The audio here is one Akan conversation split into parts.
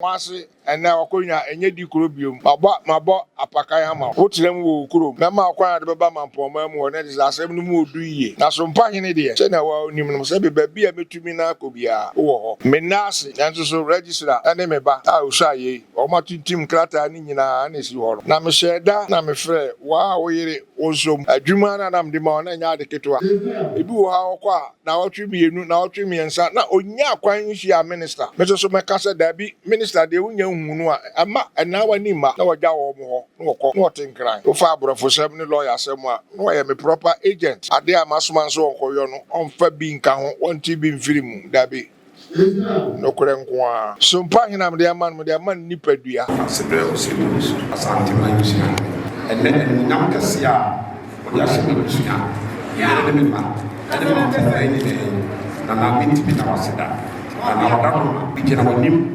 Nwaasehene and now Konya and Yedi Kurubium, my bought Apakayama, Hotlem Kuru, Mamma acquired the Mampong, and that is Daasebre no do ye. Now Sompahene dear, send a well, Niman Sabi, baby, a bit to me now could be a Menasi, and so register, and then ba, I will say, or my team clatter and Nina, and is your. Now, me said that, now me friend, wow, we also a Juman and I'm demanding and Yadiketua. If you are now, what you be now, to me and son, now, Onya, quite your minister. Mr. Macassa, there be minister, they won't know, and now I need my no jaw more, not in crime. So far, for 7 lawyers, somewhere, no, I am a proper agent. I dare Massman so on for being count, one TB film, that be. No Korean. Sompahene am their man with their man Nipedia. Daasebre Osei, Asante Manusua, and then Namkasia, Yashimia, Yademima, and then Mamponghene, and I mean to be Nwaasehene, and our Daasebre begin our new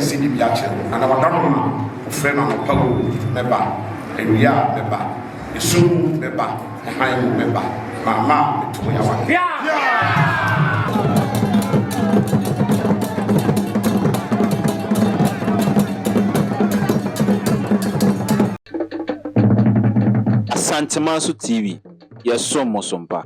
city Citation, and our Daasebre, friend of Mampong member, and we are member, the soon member, the high member, Mama, the 2 hours. Santimansu TV, yes, so Mosompa.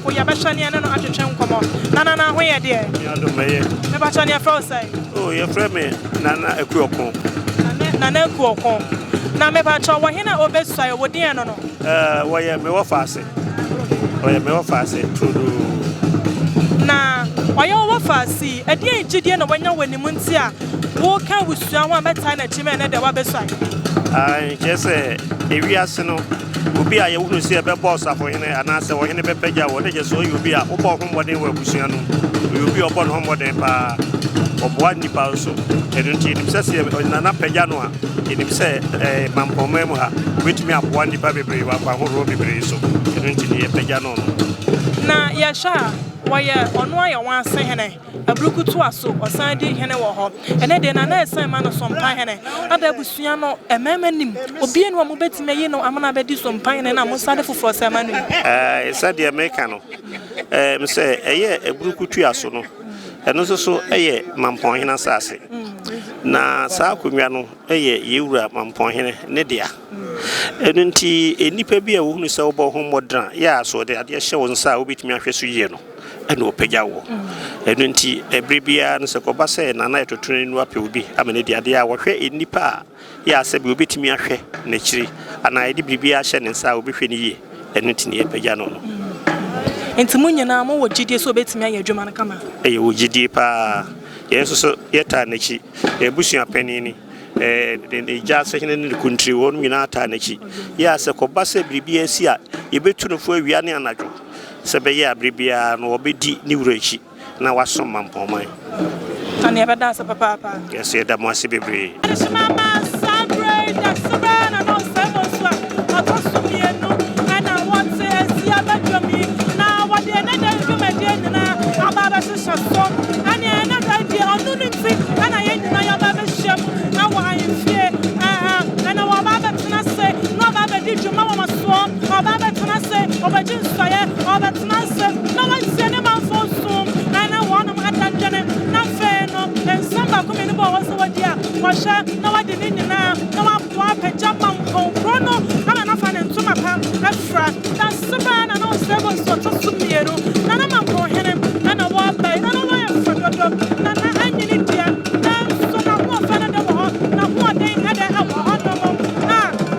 ko ya bɛhwɛ ne no atwetwe nkɔmɔ nana ho yɛ deɛ ya do meye me ba chane afro say oh ye frɛ me nana ekuokon nana ekuokon na me ba cha wo hena obesua wo den no no wo ye me wo faase trudu na oye wo faase ɛdeɛ gidie na wanya wani mu nti a wo ka wusua ho ameta na chime na de wa besua ai kese ewiase no obi a ye wo se be boss Afɔhene anase wo hene be pagya wo de je so obi a wo bɔ ho mbɔden wa busua no obi ɔbɔ no ho mbɔden pa ɔboa nipa so ɛnti nim sɛ nana pagya no a nim sɛ Mampong mu ha wetumi aboa nipa bebree wa kwa horo bebree so ɛnti ne pagya no na ya sha wayɛ ɔno ayɛ Nwaasehene abrukutu aso ɔsan di hene wɔ hɔ ɛne de na ɛsan ma no Sompahene ada busua no ɛmɛmɛ nim obi no mo betime yi no amana bɛdi Sompahene na mo sade foforo sɛ ma no ɛsɛ de America no me sɛ ɛyɛ abrukutu aso no ɛno so ɛyɛ Mamponghene asase na saa konwa no ɛyɛ yewura Mamponghene ne dia ɛno nti enipa bi a wo hunu sɛ wo bɔ ho modern ya so de ade hyɛ wo nsa a wo betimi ahwɛ so yie no ɛna opagya wo ɛno nti ɛbere bia no sɛ kɔba sɛ nana ɛtotone no apɛ obi amene de ade a wɔhwɛ enipa a ya sɛ bi obetimi ahwɛ n'akyiri ana ɛde bibia hyɛ ne nsa a obehwɛ ne yie ɛno nti ne yɛpagya no enti mo nyina mo wɔ gidie so obetimi ayɛ adwuma no kama ɛyɛ wɔ gidie pa yɛn so yɛta n'akyi ɛbusua panini the Daasebre ne country won nyina ta n'akyi ya sɛ kɔba sɛ bibia si a yɛbetu no fo awia ne anadwo sɛ bɛyɛ abribia no obedi ne wura akyi na wasom Mampong man tane ɛbɛda sɛ papa yɛsɛ da mo ase bebree mama Daasebre na no sɛ Bonsu atosomienu ana wɔte asia badwami na wɔde ne da dwumadie nyina aba bɛhyehyɛ so ane na da die ɔno ne nti ana yɛ nyina yɛ aba bɛhyɛm na wɔ ahemfie ana wɔ aba bɛtena se na ɔba bɛdi dwuma wɔ masoɔ ɔba bɛtena se ɔbɛgye nsɔeɛ ɔbɛtena se na wɔnsie ne manfo som ana wɔnom adadwene na afei no nsɛm baako mmienu bɔ wɔ sɛ wɔdi a wɔhyɛ na wɔde ne nyinaa na wɔaboa apagya Mampong kuro no ama na fa ne ntoma pa afra Daasebre na na ɔsɛ Bonsu ɔtɔ so mmienu na na Mamponghene ana wɔaba na na wɔyɛ fɔdodo na na anyini deɛ na nso na ho ɔfa no da wɔ hɔ na ho ɔden ɛdɛ ɛwɔ hɔ nom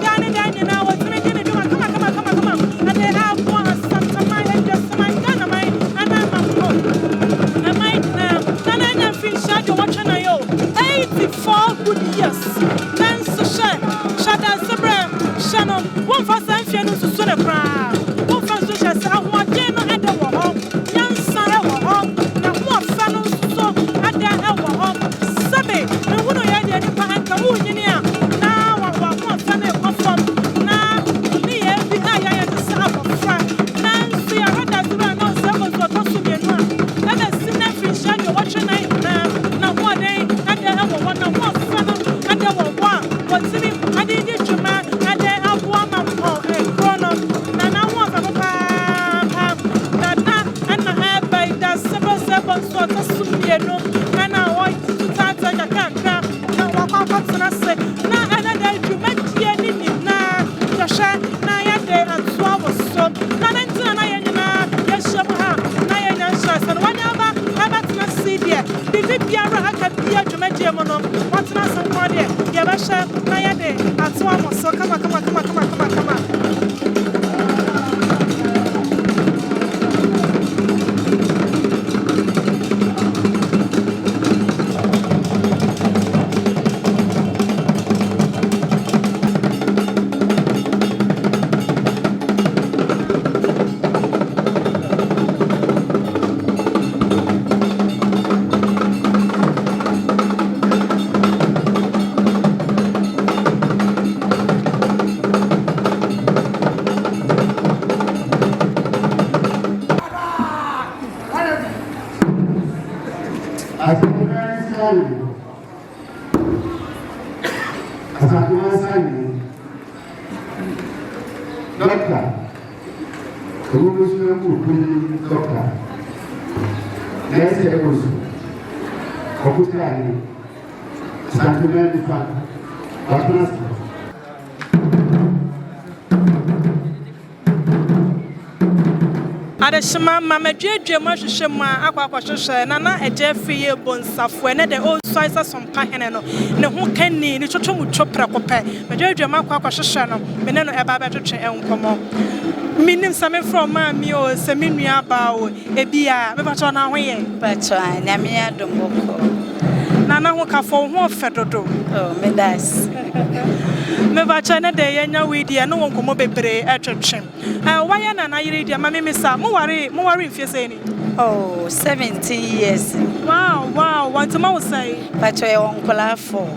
daa ne daa nyinaa wɔtumi di ne dwuma kama ade aboa asantama adwasama nganamai ana Mampong amai na anya mfinhyia de wɔtwe na yɛ 84 good years na nso hyɛ Daasebre hyɛ no wɔmfa saa mfie no nsusu ne koraa wɔmfa nso hyɛ sɛ ahoɔden no ɛdɛ wɔ hɔ nyansa ɛwɔ hɔ na ho ɔfa no nso ɛdɛ ɛwɔ hɔ sɛbe ne hunu yɛ deɛ nipa anka wonyini a na wɔwɔ ho ɔfa no ɛkɔ fam na ne yɛ bi a yɛayɛ te sɛ abɔfra na nso yɛhwɛ Daasebre na ɔsɛ Bonsu ɔtɔ so mmienu a ɛna si na mfinhyia deɛ wɔtwe na nyinaa na hoɔden ɛdɛ ɛwɔ hɔ na ho ɔfa no ɛdɛ wɔ hɔ a wɔtumi ade di dwuma ɛdɛ aboa Mampong kuro no na na ho ɔfa no paa na ɛna ɛbɛ Daasebre sɛ Bonsu ɔtɔ so mmienu ɛna wɔtutata kakrakra na wɔkɔ akɔtena se na ɛna da dwumadie ne nyinaa yɛhwɛ na yɛde atoa wɔ so na ne ntina na yɛ nyinaa yɛhyɛ mu ha na yɛnya nhyɛ sɛ no wɔne aba ɛbɛtena se deɛ biribi biara aka bia dwumadie mu no wɔtena se nkɔ deɛ yɛbɛhyɛ na yɛde atoa wɔ so kama Adeshima mama dwe ma hwehwe mu akwa hwehwe na na eje free ye bonsafo ne de Osei Sompahene no ne ho kani ne twotwo mu twopra kopɛ me dwe ma akwa hwehwe no me ne no eba ba twetwe enkomo minim same from ma mi o se mi nua ba o ebia me bacho na ho ye bacho na me adomoko na na ho ka fo ho fedodo oh me das me bacho na de yenya wedia no wonkomo bebre atwetwe why na yiri dia ma me misa mo ware mfie sei ni oh 17 years wow want to mo say bacho ye wonkola for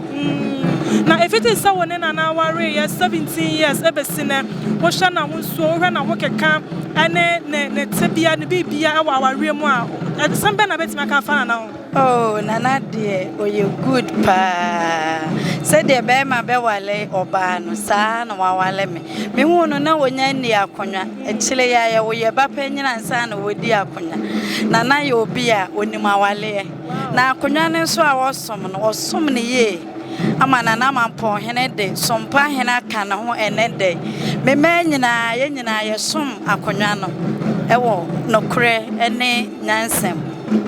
na if it is so when na ware 17 years ebesine wo hwa na ho so hwa na ho keka ane ne tebia ne bibia e wa ware mu a sembe na betima ka fa na ho oh nana de oye good pa said the be ma be wale oba no sa na wa wale me hu no na wonya ni akonwa e kire ya ye wo ye ba panyina nsa na wodi akonwa nana ye obi a onima wale na akonwa ne so a wosom no wosom ne ye amana na Mamponghene de Sompahene aka na ho enede me nyina ye som akonwa no ewo nokre ene nyansem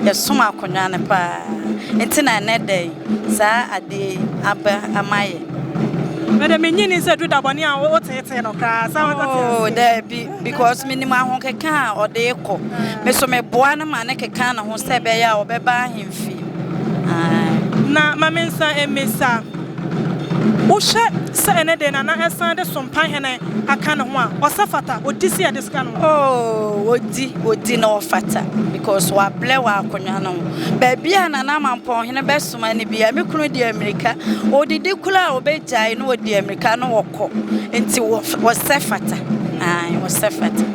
ye som akonwa ne pa entina enede sa ade aba amaye Madam nyini se do daboni a wo tete no kra sa wo tete oh there be because minima ho keka o de ko me so me boa na ma ne keka na ho se be ya obeba hemfi na mamensa emesa wo hye se ene de na esan de Sompahene aka ne ho a osafata odisi adiska no oh odi na ofata because wa ble wa akonwa no ba bia na Mamponghene besuma ne bia me kunu di America odidi kula obejai no odi America no wokọ enti wo sefata wo sefata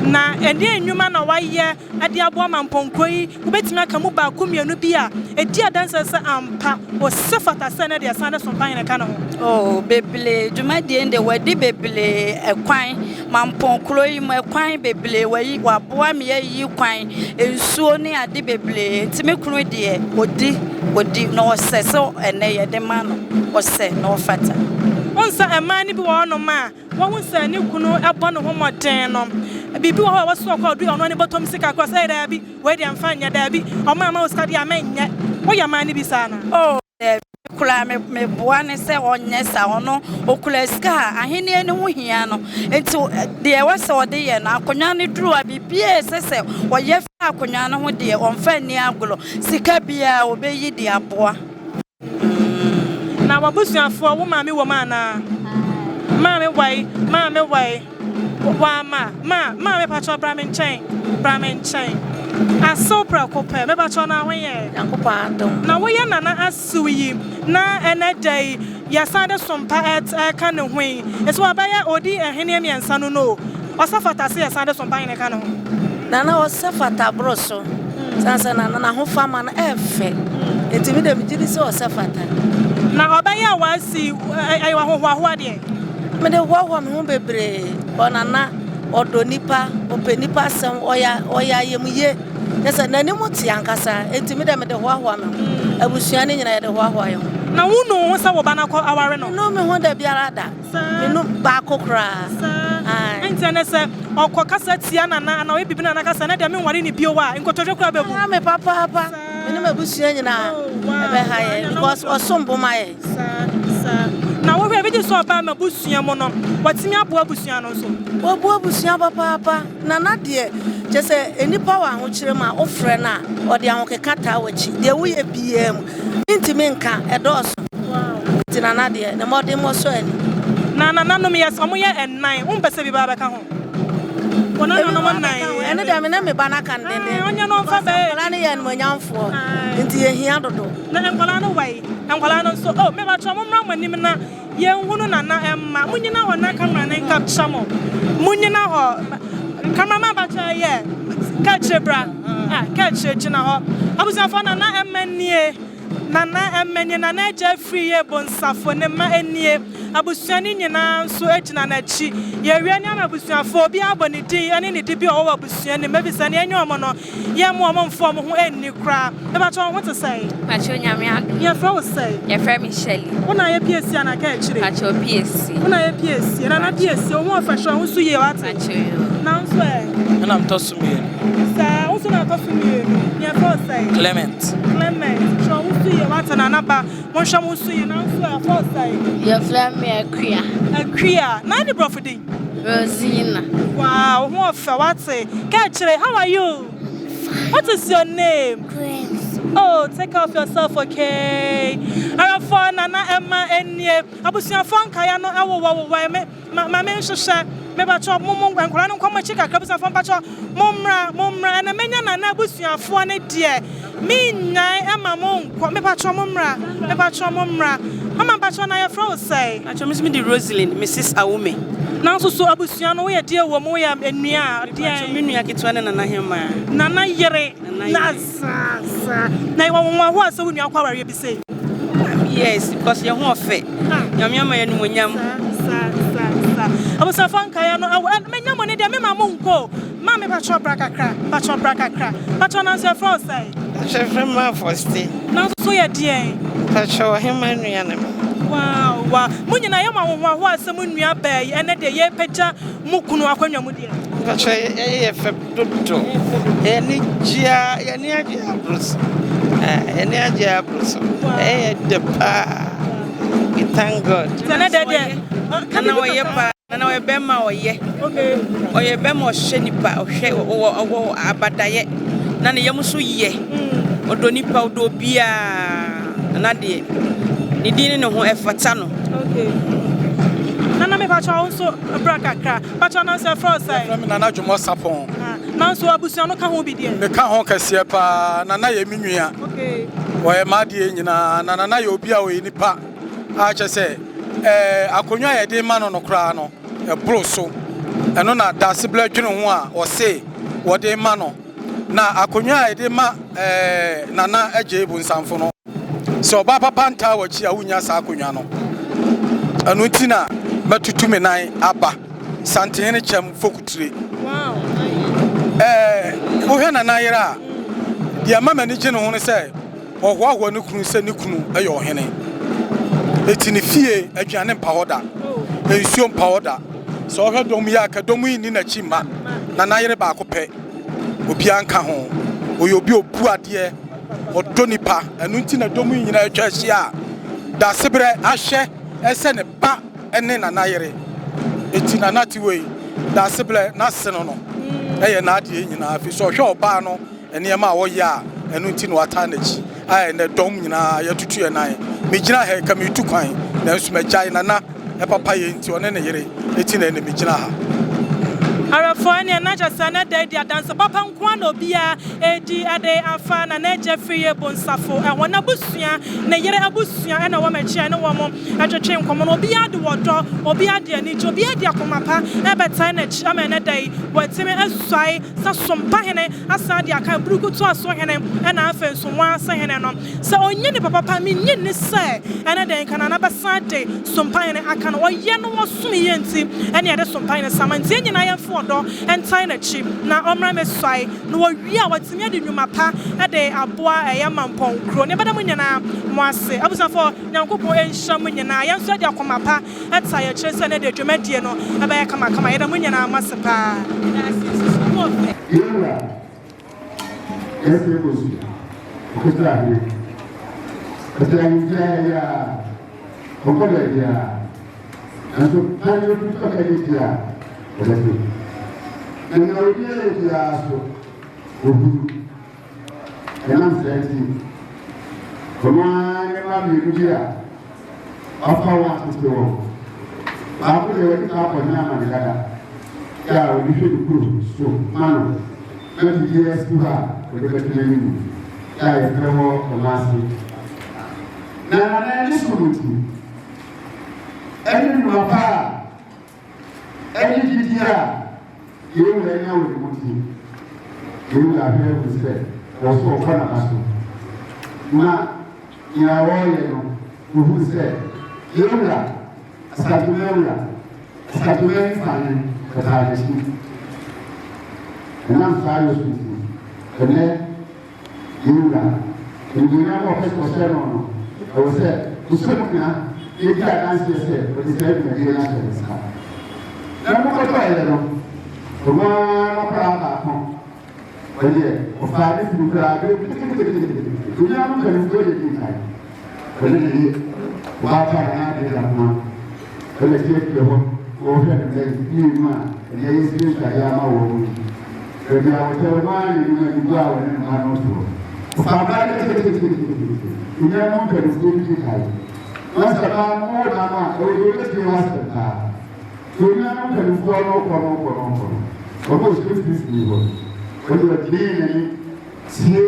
na eni enwuma na waye ade abo Mamponkoi obetima ka mu ba komienu bia edi adanse se ampa wo sefata se ne de asande Sompahene ka no oh beble djuma die ende wadi beble ekwan Mamponkloi mu ekwan beble wayi waboa me yi kwan ensuo ne ade beble ntime kunu de odi no seso ene ye de ma no ose no fata onsa emani bi wo no ma wo nsa ni kunu ebo no homoden no bibi wo wo so kwa du ono ne botom sika kwa sai da bi we de amfanya da bi o ma uska dia menye wo ya mani bi sana oh kula me boa ne se onye sa ono okula ska ahene ene ho hia no enti de we se ode ye na akonwa ne duru abibie sese wo ye fa akonwa no ho de onfa ni agolo sika bia obeyi de aboa na wabusuafo wo maame wo ma na maame wai wa ma me pacho bramen chain asopra kope me pacho na hoye yakopa adom na wo ye nana asuyi na enedai yasande sompa ka ne hwen eso abaya odi ehene emiensa no osafata se yasande sompa ne ka no nana osafata broso sansa nana ho fama na efe etimi de mjidi se osafata na obaya wasi ayiwa hoho ade me de hoho me ho bebre onana odonipa openipa sem oya yemuye yesa nani muti ankasa etimi de me de hoho me abusuane nyina ye de hoho ayo na wunu ho sa wo bana ko aware no no me ho da biara da me no ba kokra ntene se okokasa tia nana na we bibi nana kasa na de me nware ni biowa nkotodwe kura bebu me papa me no abusuane nyina ebe ha ye because osombo maye na wo hwe bi so ba mabusua mo no watimi abo abusua no so wo bo abusua papa na na de je se enipa wa ho kire ma ofre na ode ahokeka ta wachi de wo ye biem intimi nka edoso ti na na de na mode mo so ani na no me yes omo ye ennan umpese bi ba ba ka ho wona no mo nan ene de me na me bana kan de onya no fa be na ne ye no nyamfo nti ye hia dodo na enkwala no wai enkwala no so oh me ba twa mo mra manim na ye nhunu na emma munyina ho na camera na capture mo munyina ho cameraman ba twa ye Daasebre catch china ho abusanfo na emma nie na eje free ye bonsafo ne ma enie abusuani nyina so agina na chi ye wi anya abusuafo obi aboni din ane ne dibi o abusuani mabisa ne enyo mo no ye mo mfo mo ho enni kra e ba to ho to say ma cho nyame ado ye fra Osei ye fra Michelle una ye PSC ana ka chire ma cho PSC una ye PSC na PSC o mo fa hwa ho so ye wa ta na so e na mtosumie sa o so na tosumie ye fra Osei Clement so ho so ye wa ta na na ba mo hwa mo so ye na so e fra Osei ye fra me akria na ni brofodi Rosina. Wow, what for what's it? Catch it. How are you? What is your name? Grace. Oh, take off yourself, okay? I for Nana Emma and ye. I was your phone. Kaya no, I will my men should share. Maybe I chop Mum and Grano come chicken, cups of Pacho, Mumra, and a minion and I was your phone, dear. Me, Emma Mum, maybe Pacho Mumra, maybe Pacho Mumra. Mama Pacho, I have say. I told me the Rosalind, Mrs. Awumi. Now so abusuano we dear wo mo ya enua dear menua ketwana na hema nana yere na sa na wo ho asa wo nua kwaware bi say yes because ye ho ofe nyame ma ye no nyam sa abusa fanka ya no menya mo ne de me ma mo nko ma me ba chobra kakra ba na se from say chef ma fosti na so ye dear ba cho hema nua na wow munyina ye ma wo asem nua bae ene de ye pagya mukunu akwanwa mu de bacho ye fe dodo eni gia ye ni agia bros eni agia bros de pa we thank God na de kana wo ye pa na wo be ma wo ye okay o ye be ma o hye nipa o hwe o abadaye na ne yem so ye odoni pa odo bia na de ni dini no ho efata no okay nana me pa cha so brakakra pa cha na se fro sai nana dwomo sapon na so abusua no ka ho bi de me ka ho kase pa nana ye minua okay wo ye ma de nyina nana ye obi a wo nipa a che se akonwa ye de ma no no kra no e bro so eno na Daasebre dwene ho a Osei wo de ma no na akonwa ye de ma nana agye bu nsamfo no so ba papa nta wachi a wunya sa akonwa no anu tina matutu me nan aba Santehene chem fokutire wow wo hwe nana yera dia mama ni gye ne ho ne se ohwo ne kunu se ne kunu aye ohene etini fie aduane mpa hoda ensuo mpa hoda so ohwe dom ya ka dom yi ni na chima nana yere ba akopɛ obi anka ho oyobi obu ade odonipa enu nti na dom yi nyina atwa hia Daasebre ahye ese ne ba ene nana yere eti nana ti wei Daasebre na se no eye na ade nyina afi so hwe oba no ene ma wo ya enu nti no ata na chi ai ne dom nyina ya tutu ye nan me gina he ka me tu kwan na nso me jai nana e papa ye nti one ne yere eti na ne me gina ha Arafone na jasa na de dia dance papa nko na obia edi ade afa na na Jeffrey Bonsafo e wona busua na yere abusua e na wo machi na wo mo atwetwe nkomo no obia de wodo obia de ani jo obia de akomapa e beta na chi ama na dai watime asai sa Sompahene asa de aka burukutu aso hene e na afa nso Nwaasehene no se onye ne papa mi nye ne se e na den kana na basa de Sompahene aka no oye no wo som ye nti e na de Sompahene samantie nyina ya do and sign a chip na omra me swai no wi a watimi de nwuma pa e de aboa e Mampong kro ne bada munyana moase abusafo nyankopon enhya munyana yanso de akoma pa eta ya kire se ne de dwumadie no e ba ya kama ye da munyana mase pa and I will be able to ask you, and I'm saying, come on, I'm here. After one to go, after they went up on Yamaka, yeah, we should prove so, man, 20 years to her, with the beginning, yeah, I travel the last week. Now, I listen with you. Any papa, any dear. You will know what you will have heard me say, also for us. Ma, you are all you know, who said, you are Satumela, Satumela Fanny, the Taji. And I'm sorry, and then you know what was said on. I was said, to Sumina, you can't answer yourself, but it's every day after this car. Now, what I know, the one of home. But yet, of Friday to grab it, you know, can go to the time. But then, what I had is that one. When I take the home, over and you man, and there is this I am a woman. But I will tell one, you know, you go out and I'm not sure. You know, can go to the time. Once a man more than one, or you let me ask the car. You know, can follow. Almost 50 people. When you are clean, see,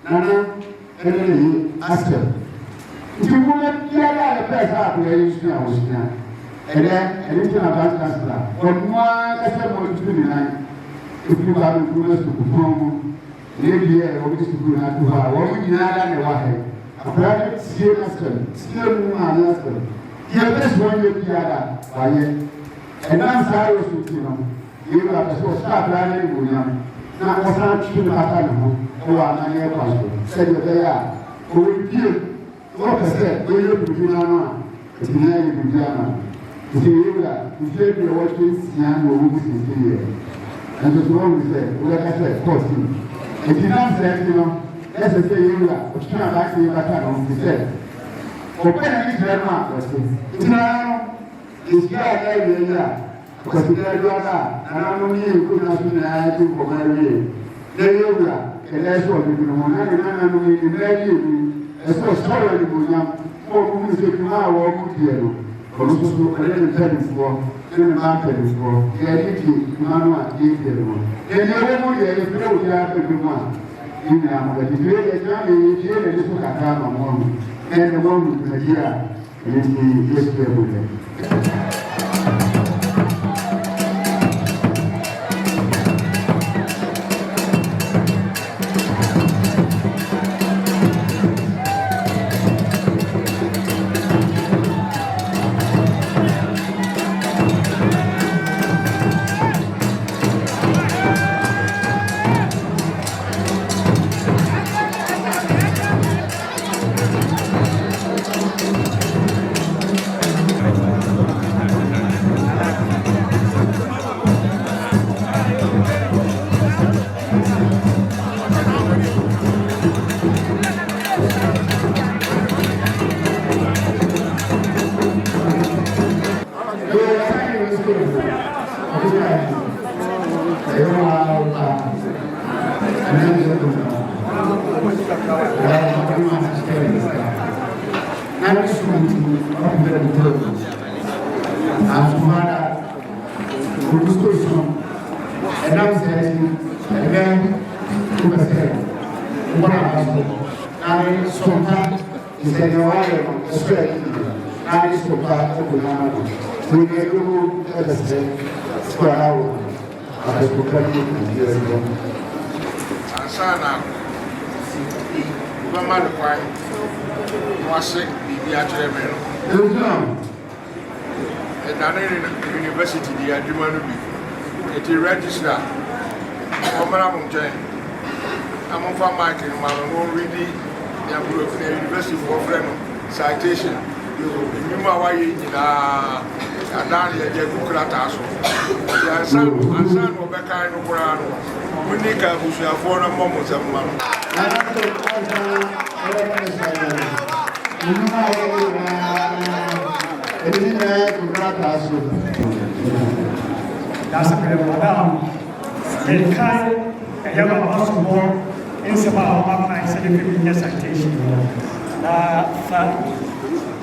Nana, and Aster. If you want to get out of the press, where you see our snap, and then anything about Castra, or one customer to be nine, if you have a good to perform, maybe I will just do not to her, or we not on the water. A private still Aston, still one Aston. Here, this one you get by it. And I'm sorry to you. You have to start running with them. Now, what's not true about them? Oh, I'm not a said you they are. Who will you? What I said, we look to you now. It's the name of Jama. You see, you said you're watching young women here. And that's what we said. Like I said, costing. If you don't say, you know, let's say you are, but you can't like you back on, he said. Open any drama, it's now, it's here, because we are doing that, and I'm only good enough to do for my way. Then you are, and that's what we do. And I'm only in the as well as sorry, for whom is it now or good here. For those who are in tennis for, in the mountains for, the identity, Mama, gave them. Then you will get a few years to one. You know, but if you are a family, you are a little Katama, and the one with the year is the history with them. University, the Adjumanubi. It is registered. Mamponghene. I'm on farm market. I'm reading the University for friend citation. You know why you in a down here, the Kukrataso. The son of Becca and Obrano. We need a bush for a moment of money. Daasebre, madam, the kind of young possible in some of our minds and the citation.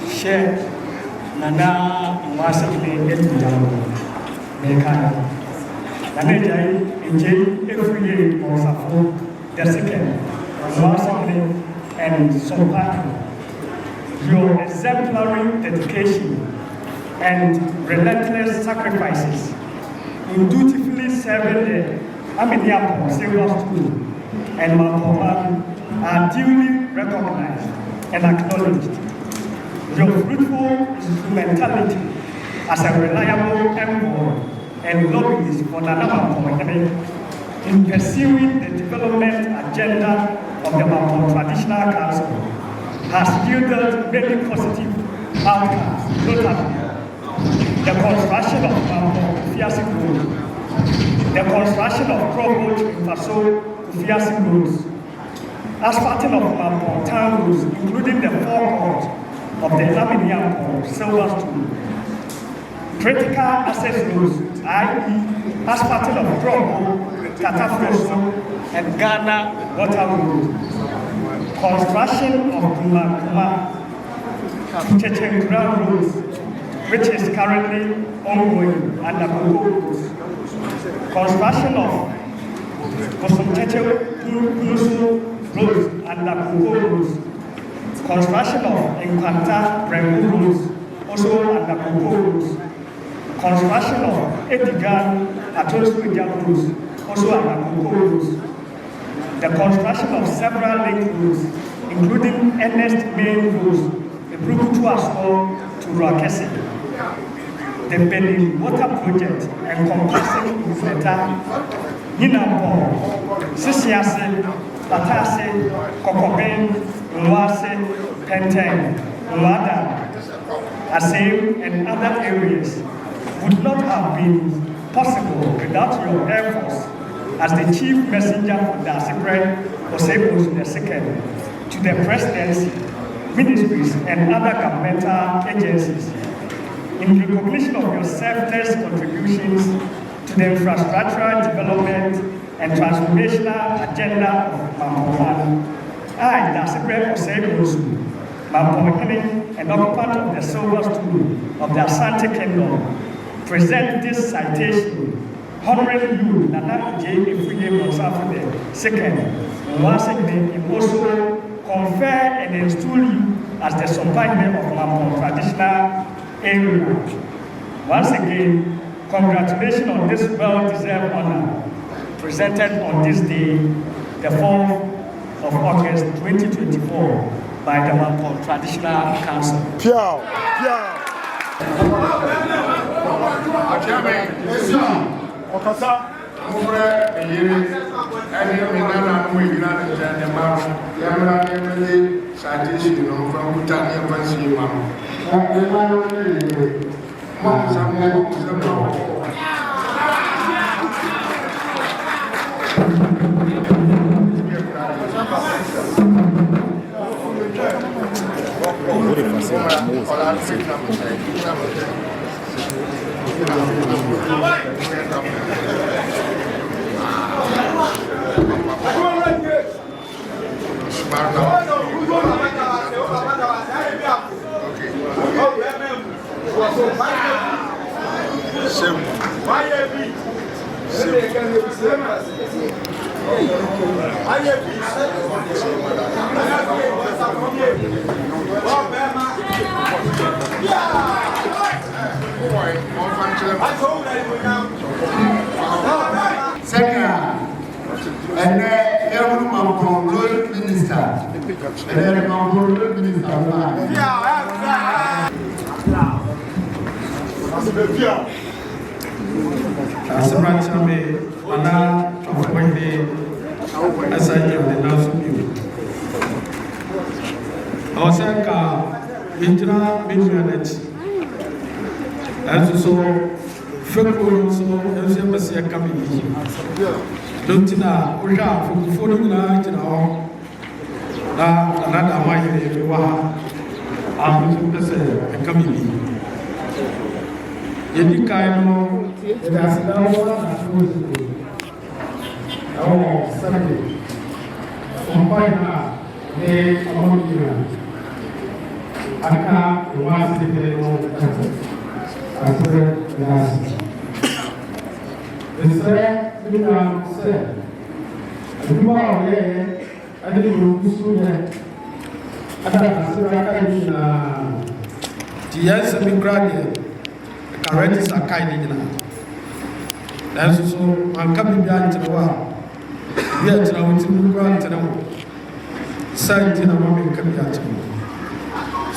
Share Nana Nwaasehene Mekana. Namedai in every year or so, Daasebre, Nwaasehene and Sompahene. Your exemplary dedication and relentless sacrifices in dutifully serving the Mampong Senior School and Mampong are duly recognized and acknowledged. your fruitful instrumentality as a reliable envoy and lobbyist for Nana Mamponghene in pursuing the development agenda of the Mampong Traditional Council has yielded many positive outcomes, notably the construction of Mampong Road, the construction of Crowboat Faso Kufiasi roads, asphalting of Mampong town roads, including the forecourt of the Laminiam Silver Stool, critical access roads, i.e., asphalting of Crowboat, Tatafroso, and Ghana Water Road, construction of Kuma Chechengra roads, which is currently ongoing under Bonsu, construction of Osei roads under roads, construction of Enkwanta Brembu roads, also under roads, construction of Edigan Atosweja roads, also under roads, the construction of several link roads, including Ernest Main roads, the Brukutu Asco to Rakesi, the Benin Water Project encompassing Infleta, Ninampo, Sisiase, Batase, Kokoben, Nwaasehene, Penteng, Nwada, Osei, and other areas would not have been possible without your efforts as the chief messenger for Daasebre, Osei Bonsu to the presidency, ministries, and other governmental agencies. In recognition of your selfless contributions to the infrastructural development and transformational agenda of Mampong, I, Daasebre Osei Bonsu, Mamponghene, and occupant of the Silver Stool of the Asante Kingdom, present this citation honoring you, Nana J. Ifriye Bonsu second, Nwaasehene in Bonsu, confer and install you as the Sompahene of Mampong traditional area. Once again, congratulations on this well-deserved honor presented on this day, the 4th of August 2024 by the Mampong Traditional Council.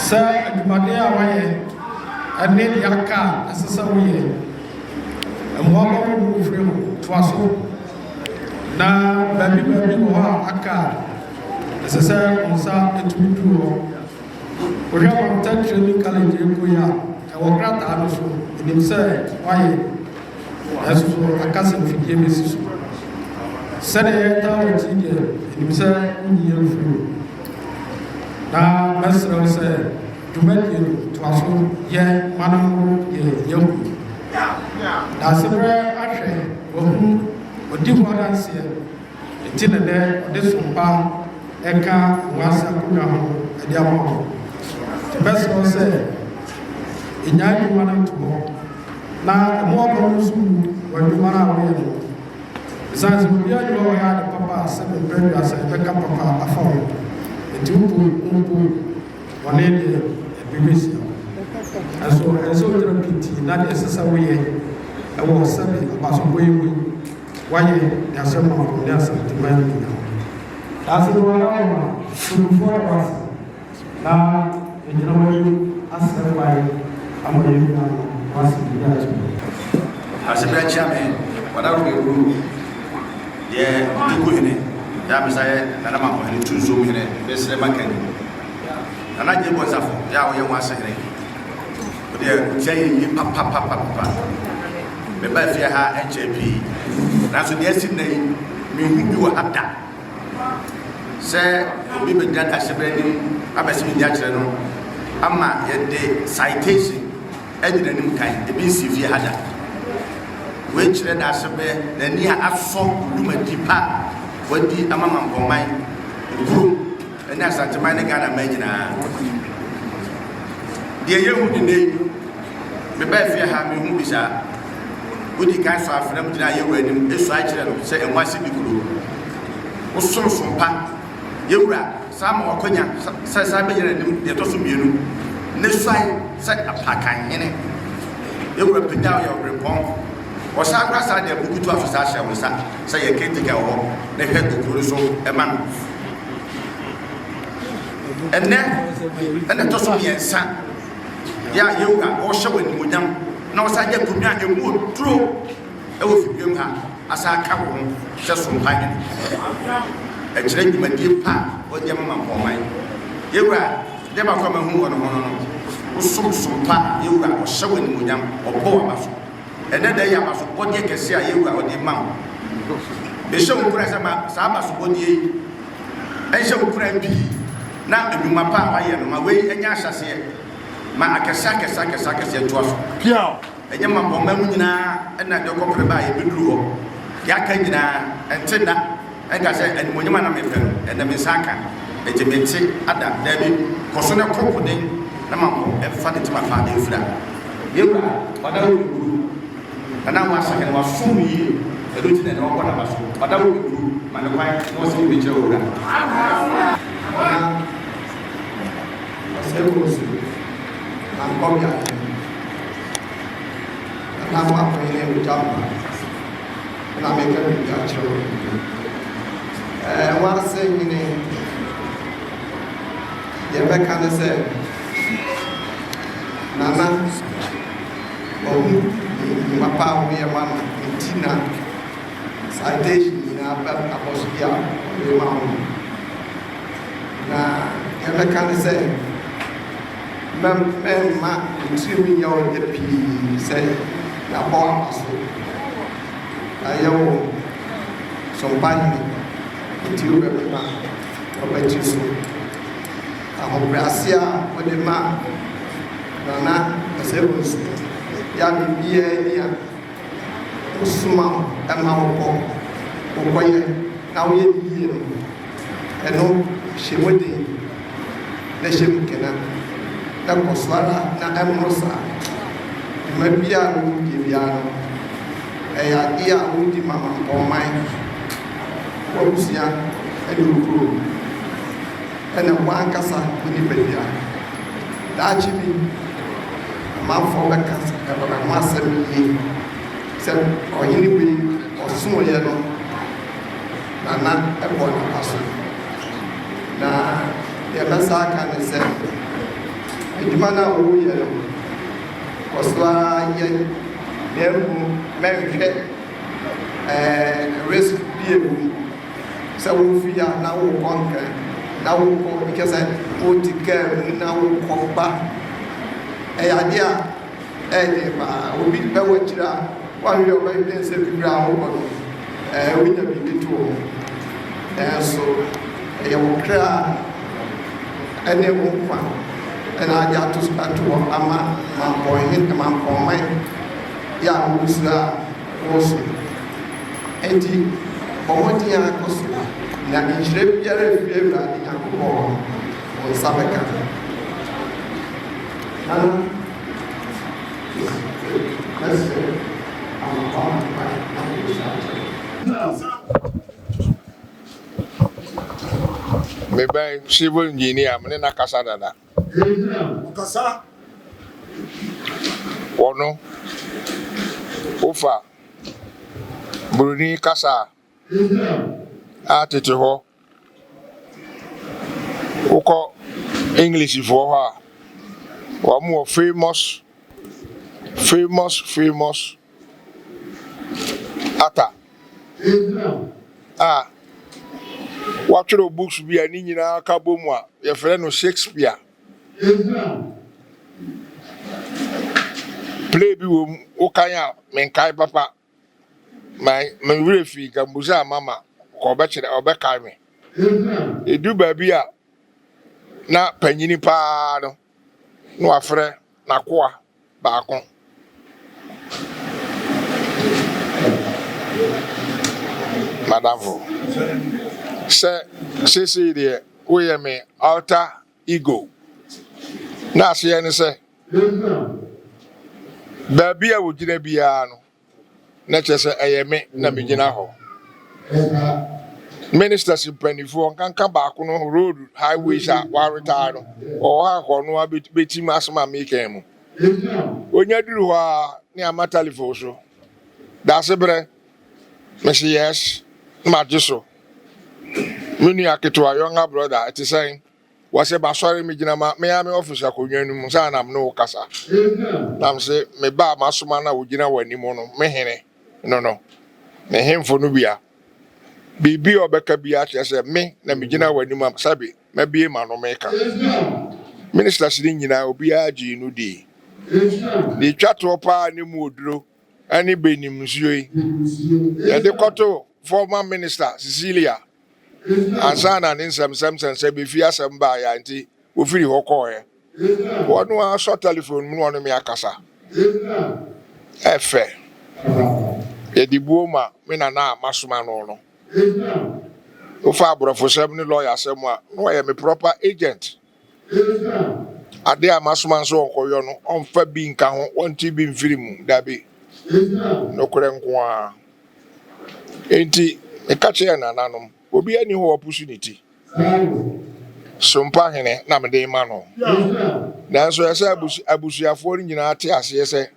sɛ adwumadeɛ a wayɛ ɛne deɛ aka ɛsɛ sɛ woyɛ mmoaba wo firi ho toa so na baabi wɔ hɔ a aka ɛsɛ sɛ wo nsa ɛtumi duru hɔ wohwɛ Mountain Training College ɛkɔ yi a ɛwɔ krataa no so ɛnim sɛ wayɛ ɛso so aka sɛ mfidie bɛsi so sɛdeɛ yɛtaa wɔ akyi deɛ ɛnim sɛ wonyiyɛ mfiri na mɛserɛ wo sɛ dwumadie no toa so yɛ ma no yɛ yɛhu Daasebre ahwɛ wahu ɔdi ho adanseɛ ɛti ne dɛ ɔde sompa ɛka Nwaasehene akonnwa ho ɛde ama hɔ nti mɛserɛ wo sɛ ɛnyaa adwuma no nto hɔ na ɛmoaba no nso mu wɔ adwuma no a wɔyɛ no ɛsiane sɛ obi adwuma wɔyɛ ade papa a sɛ mepɛ aduasa ɛbɛka papa afa hɔ nti mpo wɔne deɛ ɛbɛbɛsia ɛnso wogyina piti na deɛ ɛsɛ sɛ woyɛ ɛwɔ sɛbe abasobɔ yi wei wayɛ de ahyɛ Mampong ne asantema no nyinaa Daasebre wɔna wɔma sodufoɔ ɛwase na ɛgyina wɔ yi asɛ wae ama yɛ nyinaa wase bi agye Daasebre akyia me wɔda wo ɛwuru deɛ duku hene yɛ amesa yɛ nana Mamponghene tunsom hene bɛsrɛ makani nana gye bɔ nsafo yɛ a wɔyɛ Nwaasehene deɛ tia yɛ yi papapapapa meba fie ha ɛnkyɛ pii nanso deɛ asi na yi mehu bi wɔ ha da sɛ obi bɛgyina Daasebre anim abɛsɛ medi akyerɛ no ama yɛde citation agyina anim kan ebi nsi fie ha da wɔakyerɛ Daasebre n'ani a asɔ dwumadi pa wadi ama Mampongman kurom ɛne asanteman ne Ghana man nyinaa deɛ yɛhu de ne meba fie ha mehu bi saa wodi kan so afram gyina yɛwura anim ɛso akyerɛ no sɛ Nwaasehene kuro wosom sompa yɛwura saa ma wakonya sɛ saa bɛgyina anim deɛ ɛtɔ so mmienu ne suae sɛ Apakanhene yɛwura pagya yɛ ɔbrepɔn wɔsa kora saa deɛ bukutu aso saa hyɛ wo nsa sɛ yɛ ketika wɔ hɔ na hwɛ kokuro so ɛma no ɛnɛ ɛtɔ so mmiɛnsa yɛ a yɛwura ɔhyɛ wɔ animonyam na wɔsa gye akonnwa a ɛmu oduro ɛwɔ fidwam ha asa aka wo ho sɛ Sompahene ɛkyerɛ dwumadie pa wɔde ama Mampongman yɛwura deɛ bakɔ ma hu wɔ no ho no wosom sompa yɛwura ɔhyɛ wɔ animonyam ɔbɔ wɔ aba so ɛnɛ dɛ yɛ aba so bɔdeɛ kɛse a yɛwura ɔde ma wo ɛhyɛ wo kura sɛ ma saa aba so bɔdeɛ yi ɛnhyɛ wo kura pii na adwuma pa a wayɛ no ma wei ɛnyɛ ahyɛseɛ ma akɛseɛ toa so ɛnyɛ Mampongman mu nyinaa ɛna deɛ ɔkɔpere ba a yɛbɛduru hɔ yɛaka nyinaa ɛnte da ɛnka sɛ animonyam a na mepɛ no ɛnɛ me nsa aka ɛgye mente ada daabi kɔ so ne kɔpo den na Mampong ɛfa ne tema fa ɛmfira yɛwura ɔda wo bɛburu nana Nwaasehene wasom yie ɛno nti na ɛne wɔkɔ naba so ɔda wo bɛburu ma ne kwan na wɔsɛ bɛkyerɛ wo wura Bonsu Mampong na Mamponghene ujamba na meka bi akyerɛ Nwaasehene yɛbɛka ne sɛ nana ɔhu mapa a woyɛ ma no nti na citation nyinaa abɔso bi a ɔde ma ho na yɛbɛka ne sɛ mɛmma ntirim nyɛ wo yɛ pii sɛ yɛabɔ aba so ayɛwo Sompahene nti wobɛbɛma wɔbɛkyi so ahobrɛase a wode ma nana Bonsu yɛ biribiara ni a wosoma ɛma wokɔyɛ na woyɛ yie no ɛno hyɛ mu den na hyɛ mu kena ɛkɔ so ara na ɛmmoro saa dwuma biara no wodie biara no ɛyɛ adeɛ a wodi ma Mampongman wabusua ɛne wo kurom ɛna woankasa wo nipadua daakye bi amanfoɔ bɛka ɛbɛka ho asɛm yie sɛ ɔhene wei ɔsomoyɛ no nana ɛbɔ naba so na yɛbɛsa aka ne sɛ edwuma na wo yɛ no kɔsoa yɛ nemu mɛhwɛ risk bi ewu sɛ wo fi ya na wo kɔnkɛ na wo kɔ ikɛsɛ wo ti kɛ na wo kɔ ba ɛyɛ adeɛ a ɛyɛ paa obi bɛwɔ akyire a wahwɛ ɔbɛyɛ sɛ bibiri a wokɔ no wonya biribi to wɔ ɛnso ɛyɛ wo kra ɛne wo nkwa ɛna agye ato wɔ ama mampɔnman yɛ a wosu a wɔso enti ɔmɔden a akɔ so na nhyerɛ biara afiri awurade nyankopɔn hɔ wo nsa bɛka Maybe civil engineer, Mena Casada. Kasa. Ono. Ufa. Bruni Casa. Atito. Oko English for her. One more famous. Ata. What your books be an in our Kabumwa, your friend of Shakespeare. Play be Okaya, Menkai Papa, my refi, Gambuza, Mama, or Betcher or Beckame. You do baby, not Penny Pado, no affair, Nakwa, Bakon. Madame, say there, we are me alter ego. Now, see, and say, baby, I would dinner be ano. Nature say, I am me, Namijinaho. Ministers in Penny for can come back on road, highways at Warritano, or how no bit mass mammy came. When you do near Matalifoso, Daasebre, Messias. Majiso. Muni akitu a younger brother it is saying was about sorry me jinama me am officer ko nwanu mu sa na no kasa. Nam say me ba masoma na wogina wani mu no me hene. No. Me hemfo no bia. Bibi obeka bia che say me na me gina wani mu sabi me bie ma no meka. Minister sidin nyina obi agi no di. Di twato pa ni mu oduro ani benim nsuoi. Ya de koto former minister Cecilia Ansana and some say before some by auntie who feel hokoe. What no a short telephone one me akasa. Efe. Ye di buoma me na masuma no. Ufa bro for 7 lawyer semwa no ye me proper agent. Ade a masuma so onkoyo no onfa bi nka ho onti bi mfiri mu dabi. No kure nko a. Enti e kache na nanom obi ani ho opportunity Sompahene na me dey ma no nanso yesa abusuafo nyina ate ase yese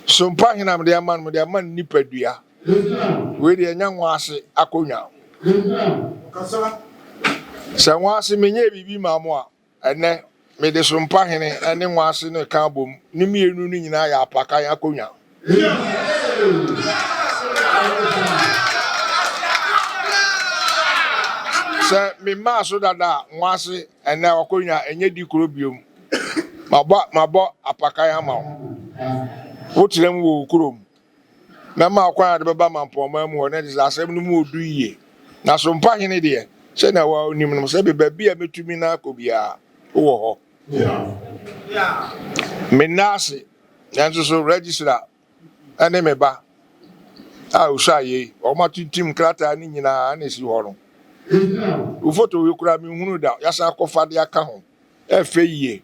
Sompahene na me dey man nipadua we dey nya Nwaase akonwa kasa se Nwaase menye bibi maamo a ene me dey Sompahene ene Nwaase no ka bom ni mienu no nyina ya apaka ya akonwa se me ma so dada Nwaase ene akonwa enye di kuro biom mabo apaka ya ma wo tirem wo kurom na ma akwan de beba Mampong mu ho na Daasebre no mu odu yiye na Sompahene de se na wa onim no se be bia metumi na akobia wo ho me nase yanso so register ene me ba a usaye o matintim krata ni nyina na si ho no u photo we kura mi hunu da yasa akofa de aka ho efe yiye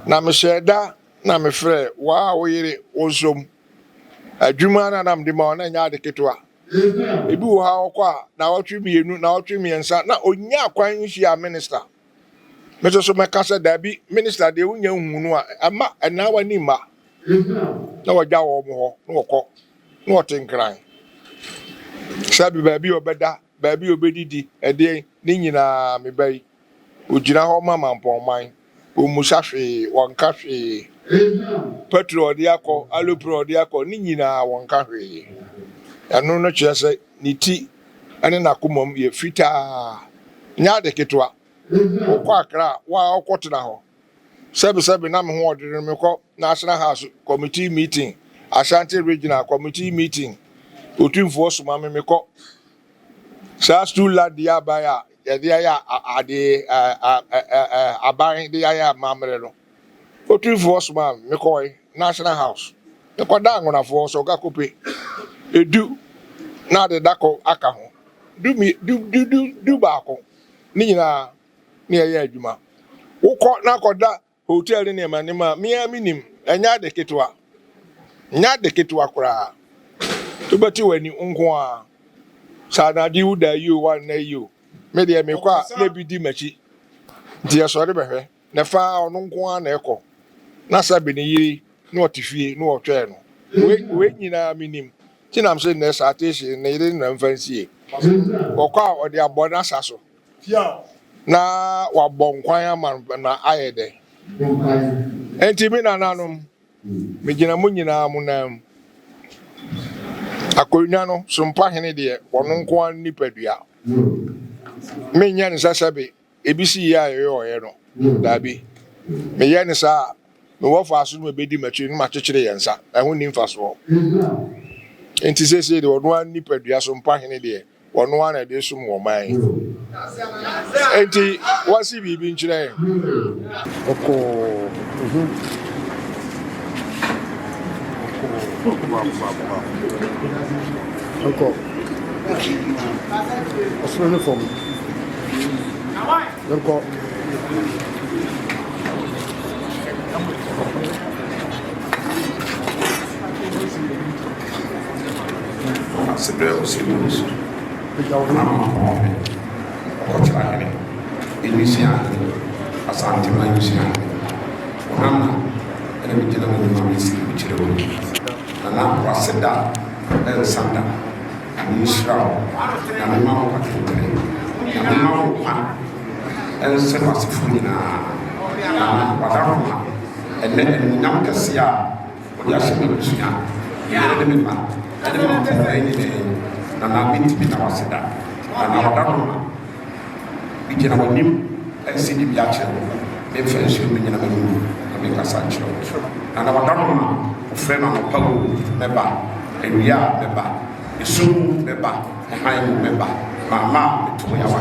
na me sheda na me frɛ wa wo yire onsom adwuma na nam de ma na nya de ketwa ebi wo ha okwa na wotwe mienu na wotwe miensa na onya akwan nhia minister me so me ka sɛ da bi minister de wonya hunu a ama na wani ma na wagya wo mo ho na wokɔ na wotenkran sabi ba bi obeda ba bi obedidi ede ni nyina me bai ogyina ho ma Mampong man omusahwe wonka hwe petrol de akọ alopro de akọ ni nyina wonka hwe anu no kyerɛ sɛ ne ti ane nakomam yɛ fitaa nya de ketwa wokɔ akra wa okɔtena hɔ sɛbi na me ho ɔdere me kɔ national house committee meeting Ashanti regional committee meeting otumfo soma me kɔ saa stool la de abaya yɛde ayɛ ade aban de ayɛ mamre no otumfo soma me kɔ national house me kɔ da ngonafo so ga kope edu na de dako aka ho du baako ni nyina ne yɛ adwuma wokɔ na kɔda hotel ne ma ne ma mia minim enya de ketwa nya de ketwa kura to beti wani nko a sana di uda you one na you me de me kwa na bi di machi nti asore behwe na fa ono nko a na ekọ na sabe ne yiri na otifie na otwe no we nyina minim ti na mse na Citation na yiri na mfansie okwa ode abona saso na wabɔ nkwan ama na ayede enti mi nananom me gina mu nyina mu nam akonwa no Sompahene de wɔno nko an nipadua me nya ne sasabe ebisi ya yɛ no dabi me yɛ ne sa me wɔfa aso me bedi matwe no makyekere yɛnsa ɛho ni mfaso enti sese de wɔno an nipadua Sompahene de wɔno an de sum wɔ man enti wasi bibi nkyerɛ Encore. On se met forme. Encore. Daasebre Osei Bonsu. Mamponghene. Citation. Nwaasehene. Asante Nwaasehene. Onamna. Ene bijela mo ma misi bichire wo. Na waseda ensanda. Israel. Na mama ko akentere. Na mama ko pa. Ense wasifuni na wadaroma. Ene nam kasia. Odi aseme bisunya. Yere de mema. Ene Mamponghene na binti na waseda. Na wadaroma. Bijela wonim ense di biache. Me fensu me nyina me me kasa chiro. Na wadaroma ofrema no pawo meba. Ewia meba. Isu meba. Ehan meba. Mama meto ya wa.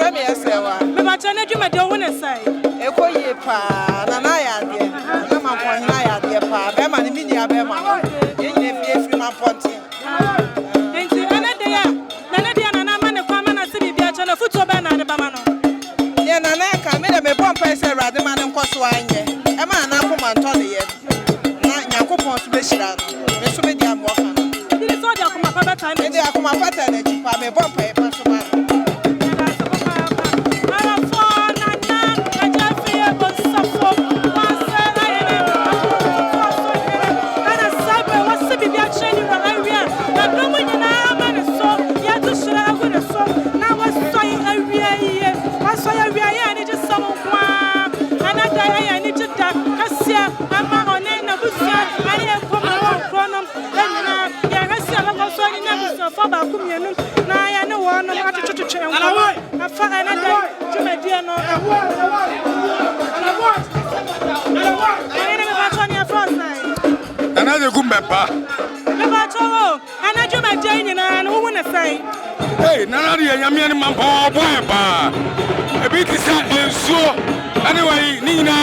frame yesewa. Me ba chane dwuma de wo ne sai. Ekoye pa na na ya de. Na Mamponghene na ya de pa. Be ma ni mini abema. Ye nyine free Mamponghene. Enti anade ya. Na de na na ma ne kwa ma na se bibia chane futu be na de ba ma no. Ye na na ka me de me pompa se rade ma ne nkoso anye. E ma na akoma nto ne ye. Na Nyankopon so be hira no. Me so be di amo ka. Dile so de akoma pa beta ne. Me de akoma pata na chi pa me pompa e pa so ma. Another good member. Hey, Nana, Yamian Mampong, a bit is so. Anyway, Nina,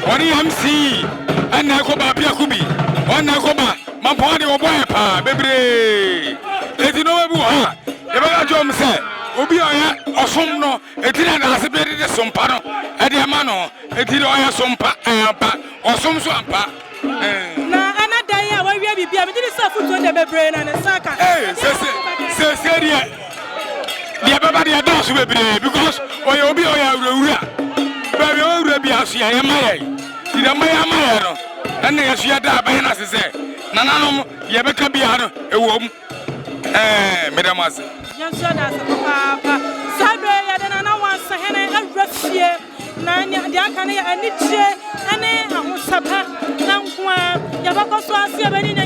what do you see? And Nakoba Piakubi, one Nakoba, Mampong or Boyapa, baby. Let you know who the John said, Obia or Somno, a dinner has a bit of Sompano, a diamano, a dinner Sompa, or some swampa. Hey, say, everybody adores you because or you'll be but you'll be as I am my did a Maya and as you are by as I say, Nanano, Yabaka Biano, a woman. Madam, yes, Papa. Sabre, and Nwaasehene, and Russia, Nanya, the Akane, and Nietzsche, and Sapa, Nankwa, Yabako Swasia, Benina,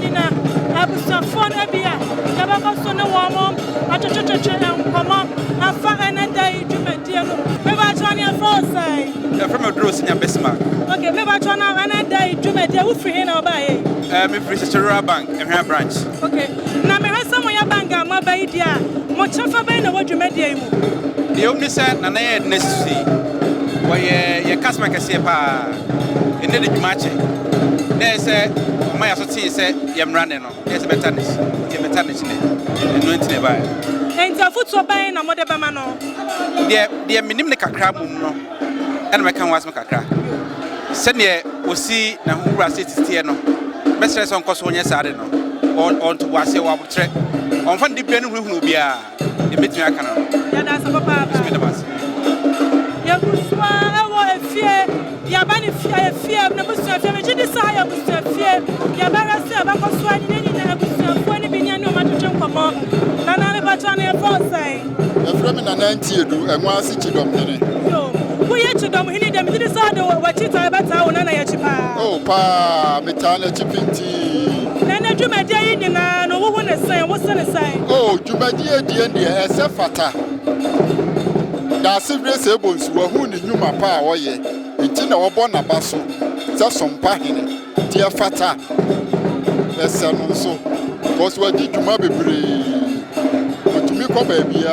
Abusa Fon Abia, Yabako Sona Wamo, Achacha, and Pama, and Fahana Day, Jumadiano, Mevatonia Forsay. From a Bruce in your Bismarck. Okay, Mevatona, and a day, Jumadia, Free by. Me Free Bank, and her branch. Okay, now me has some of your bank, my baby, much of a banner what you made. The only said, and I had necessary. Why, your customer can say, pa, and then you match it. They said, my associate said, you're running on. There's a betterness, you're betterness, and no intimate by. And the foot so buying a mother bamano. Dear minimum crab, and my can was my crack. Send ye, will see, now who was it here no. Best rest on Cosmonia Sareno, on to Wase Wab Trek. On Fan Dependent who will be a meeting. That's a papa. Yakuswa, fear, Yabani fear, Nabusa, family desire, fear, Yabara, Bakoswan, and when it began no matter to come on. Nana Batania Forsay. A Fremen and 90 and one city dominant. We had to dominate them. This is what it's about. Oh, pa, Metana Chipinti. Nana Jumadia, no one is saying, what's the sign? Oh, Jumadia, dear, as a fata. Daasebre Bonsu, who knew my power, ye. It's in our Bona Basso, Sompahene, dear fata. Yes, son, so. Because what did you maybe bring? But to me, come baby,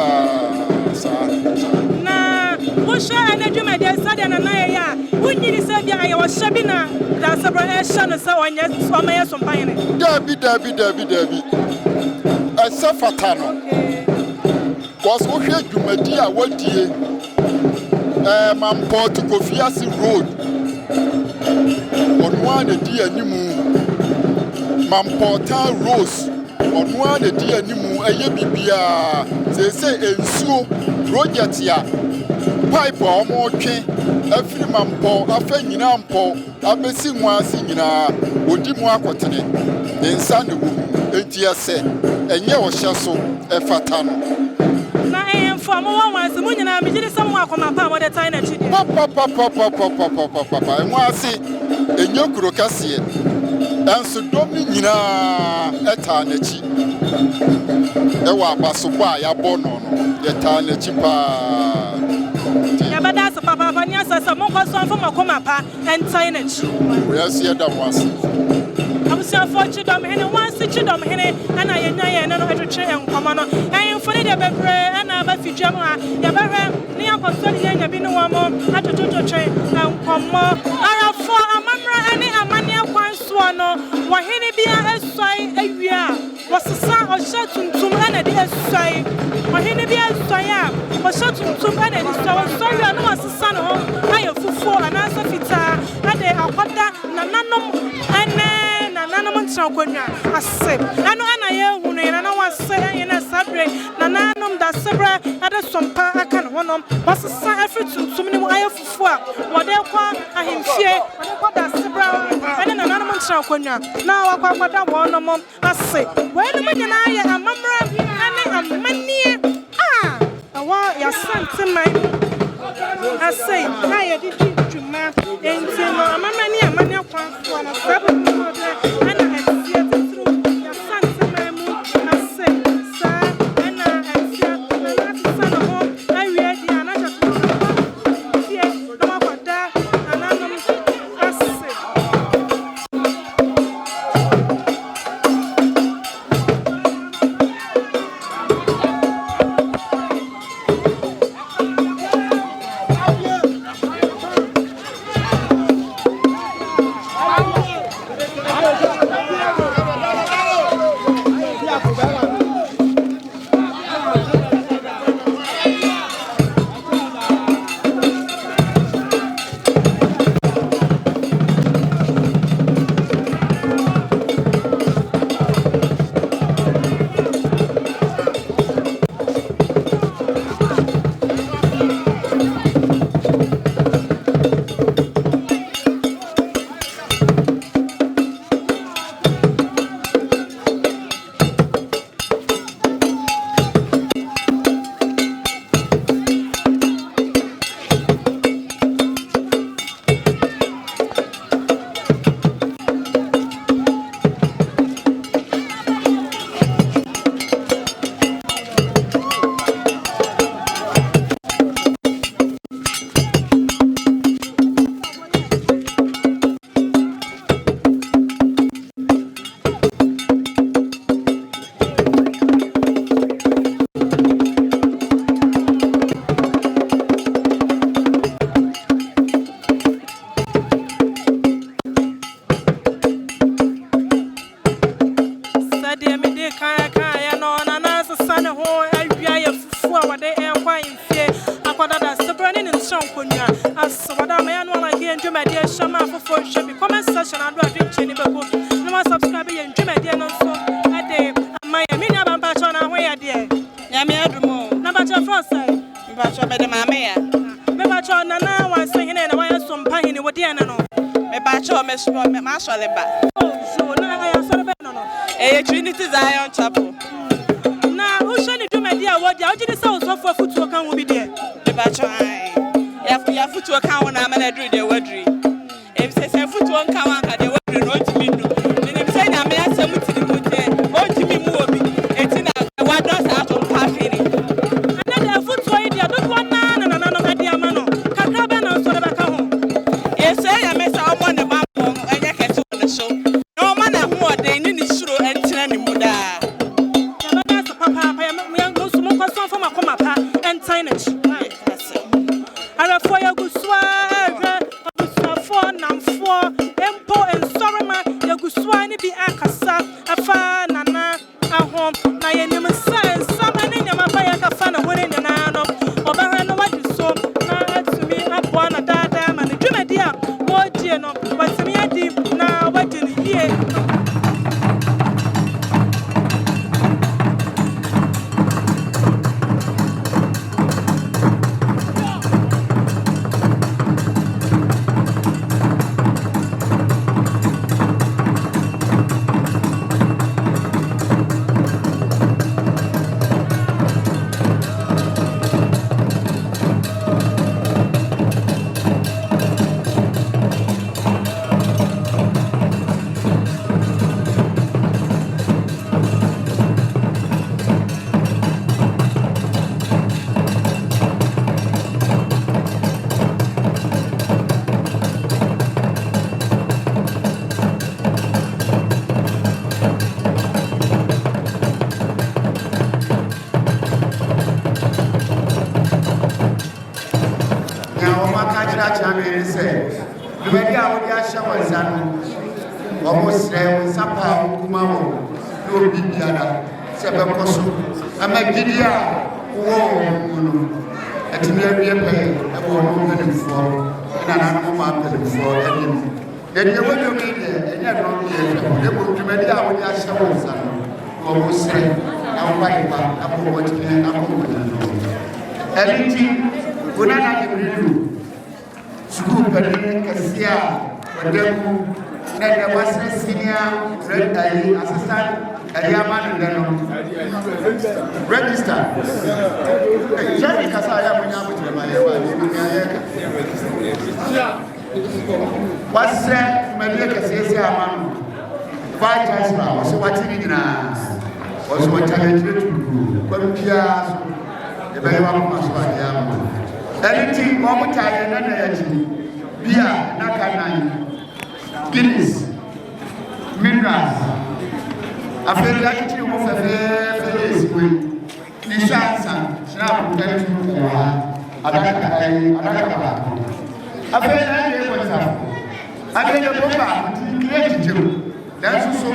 and I do my dear son and I, when you said I was Shabina, Daasebre, so on yes, or my Sompahene. Debbie. A Safatano. Was what you, my dear, what dear? Mampong to Kofiasi Road. On one a dear Nimu. Mampong Rose. On one a dear Nimu, a yebibia. They say, and so, Rogetia. Pipe or more king, a free Mampong, a fan in Ampo, a missing one singing, would do more cotton. Then Sunday, and dear said, and your shasso, a fatano. I am from one, the moon, and I'm just someone from my power that I know. Papa, and one say, and your crocassi, and so domina at Tarnachi. Ewa Basuba, ya bono, the Tarnachipa. But that's a papa, and yes, some more son from a comapa and signage. We are seeing that once. I was so fortunate, and once the children, and I and I know how to train and come on. I am funny, the baby, and I bet you, Jamma, Yabara, near kosori nya bi no wa mo atototo twen nkomo ara fo amamra ani amane kwanso no Nwahene bia esoi awia wasesa ohye tuntum ana de esoi Nwahene bia esoi a ohye tuntum ana de soi no wasesa no ayo fufu anasa fita ade akwada nananom ene nananom ntrakonwa ase ano ana ye hunu ye na wase ye na sabre nananom Daasebre ade sompa aka no honom wasesa afri tuntum ni mu ayo fufu a wode kwa ahemfie wode kwa Daasebre ene nananom ntrakonwa na wakwada wonom ase wenu manyana ye amamra ane amanie awa ya santemai ase na ye di dwuma enti no amamra ni amanie kwanso na sabu ana asie tru ya santemai mu ase sa ana asie na tsana ho awie di ana jatu tie no wakwada ananom ase Zion Chapel. Na who should do my dear what you did so for foot to account will be there. The battery. Ya foot to account when I'm going to do the wordry. If they say foot to account, they word not to me. Then if say I'm going to the mood, or to me movie. It's in a what does out on Sompahene. Another foot to idea, don't want none and another idea, mano. Cacraban or sort of a home. Yes, I am a one the Mampong and I can on the show. No man at more than any show and any muda. And signage. And for your good swag, for nam for Empo and Soroma, your good swine be Akasa, a fan, Nana, a home, Nayanima Science, someone in your Mapaya fan, a winning an arm, or Barano, what you saw, to me, up one a dam and a dream idea. What do you know? What's me a deep now? What do you hear? mɛka kyerɛ me ne sɛ dwumadi a wode ahyɛ wɔ nsa no wɔmo serɛ wo nsa paa wokuma wɔ ne obi biara sɛ bɛkɔ so ama gyidi a wowɔ wɔ mu no atumi awie pɛyɛ ɛwɔ ɔno mpanimfoɔ ɛna nanom ma mpanimfoɔ anim yɛdeɛ wɔdwom yi deɛ ɛnyɛ no deɛ ne mu dwumadi a wode ahyɛ wɔ nsa no wɔmo serɛ na wobayepa abɔbɔtumi akɔmmɔdi no ɛno nti wonana Jibrilu sukuu panin kɛseɛ a wɔda mu na deɛ wɔasrɛ senior assistant ɛyɛama no dɛ no register kyɛne kasa a yɛamonya abokyerɛma yɛwɔ adeɛmanyɛka wɔasrɛ manie kɛseɛ sɛ ama no vice chancellor a wɔsɛ wate ne nyinaa wɔsɛ wɔkyɛnɛkyerɛ tuku kwam biara so yɛbɛyɛ wakoma so adeɛ ama ɛno nti wɔn taayɛ na na yɛakyi bia naka nan Guinness minerals afei yɛakyekyere mu fɛfɛɛfɛ yɛsiwe ne hyansa snap tatu wɔ ha adaka baako afei na yɛ wɔnsafo afei yɛ bɔ baako nti kire kyikyem nanso so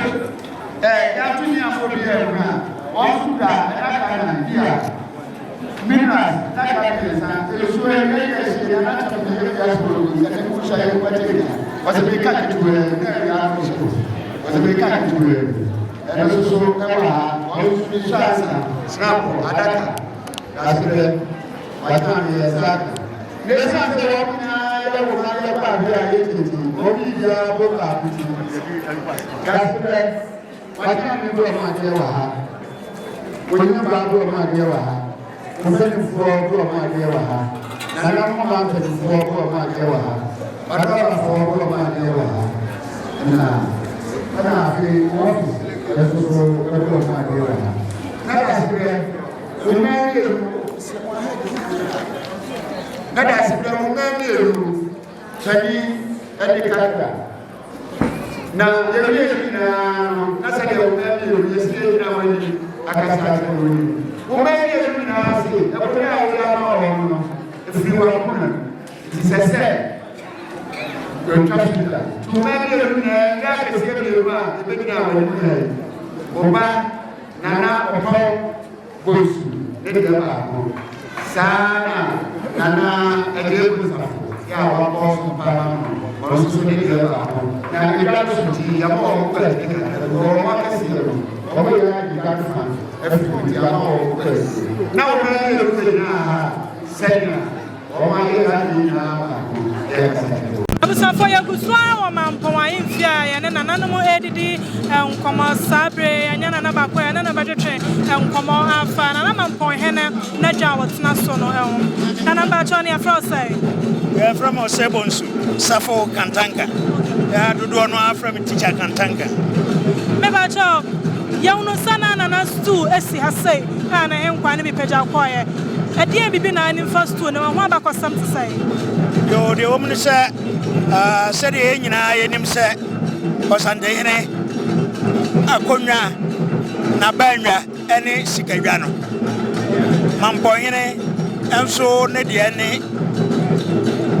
yɛato ne afɔ bi yɛ mu a wɔn so da adaka nan bia minerals that can be a so was a big cat to was a big cat to and also snap adaka Daasebre my time is that next time they open Mpanimfoɔ gu ɔmo adeɛ wɔ ha nananom ma mpanimfoɔ gu ɔmo adeɛ wɔ ha ɔdɔbafoɔ gu ɔmo adeɛ wɔ ha ɛna afei ɔfis ɛsoso gu ɔmo adeɛ wɔ ha na Daasebre mmienu kyɛni ɛde kakra na yɛwie nyinaa no na sɛdeɛ mmienu yɛsie nyinaa wani akasa akyerɛ wani Umeni nasi, nakutia ulama ono, ifriwa kuna, isese, yochafika. Umeni yake siye biwa, ibegina wanyuna. Oba, nana, opa, bonsu, nedema ako. Sana, nana, ejebu safu, ya wako, Sompahene, bonsu nedema ako. Na ibadu suti, yamo wakula tika, waka siye. Oba ya jikatu fani. Now, for your good swallow, Mamponghene, and then another edity, and come on Sabre, and then another and another train, and come on half and another Mamponghene, Naja was not so no home. And I'm about Johnny Osei. We are from Osei Bonsu, Safo Kantanka. We are to do no from teacher Kantanka. Mebacho, young son and us too, as he has said, and I am going to be Peja quiet. At the end, be nine in first two, and one back or something to say. Yo, the woman said the engine I and him said, Osei, Akonya, Nabanya, any Citation. Mamponghene, and so Nediane,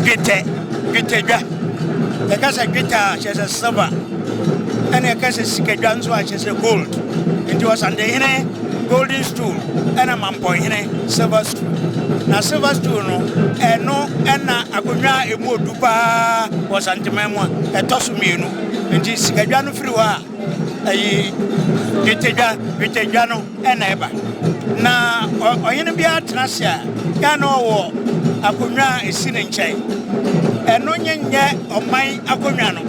Gita, the Casa Gita, she has a silver, and a Casa Citation, so she has a gold. Into Osei, golden stool, and a Mamponghene, silver stool. Na silver stool no, no, and Akonya, a more dupa was antimemo, a tossumino, and this Citation Friwa, a Gitejano, and ever. Na Oyinbia Trasia, Yano, Akonya is sitting chain, and no yet of my Akonyano,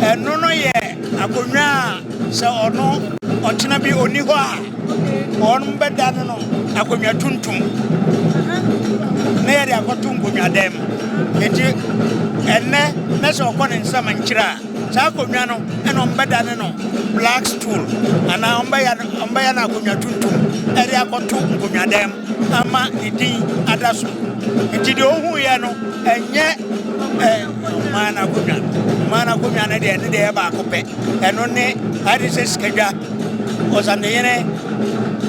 and no ye Akonya, so or no, or Tinabi Oniwa, or Bedano, Akonya Tuntum, near the Akotungunya dem, and that's all one in some Chira, Sakonyano, and on Bedano, black stool, and now Umbayana Kunya Tuntum, area Kotungunya dem, Ama Idi Adasu, and Tido Huyano, and yet Mana Kunya, and the Abacope, and only Addis Keja was on the Yene,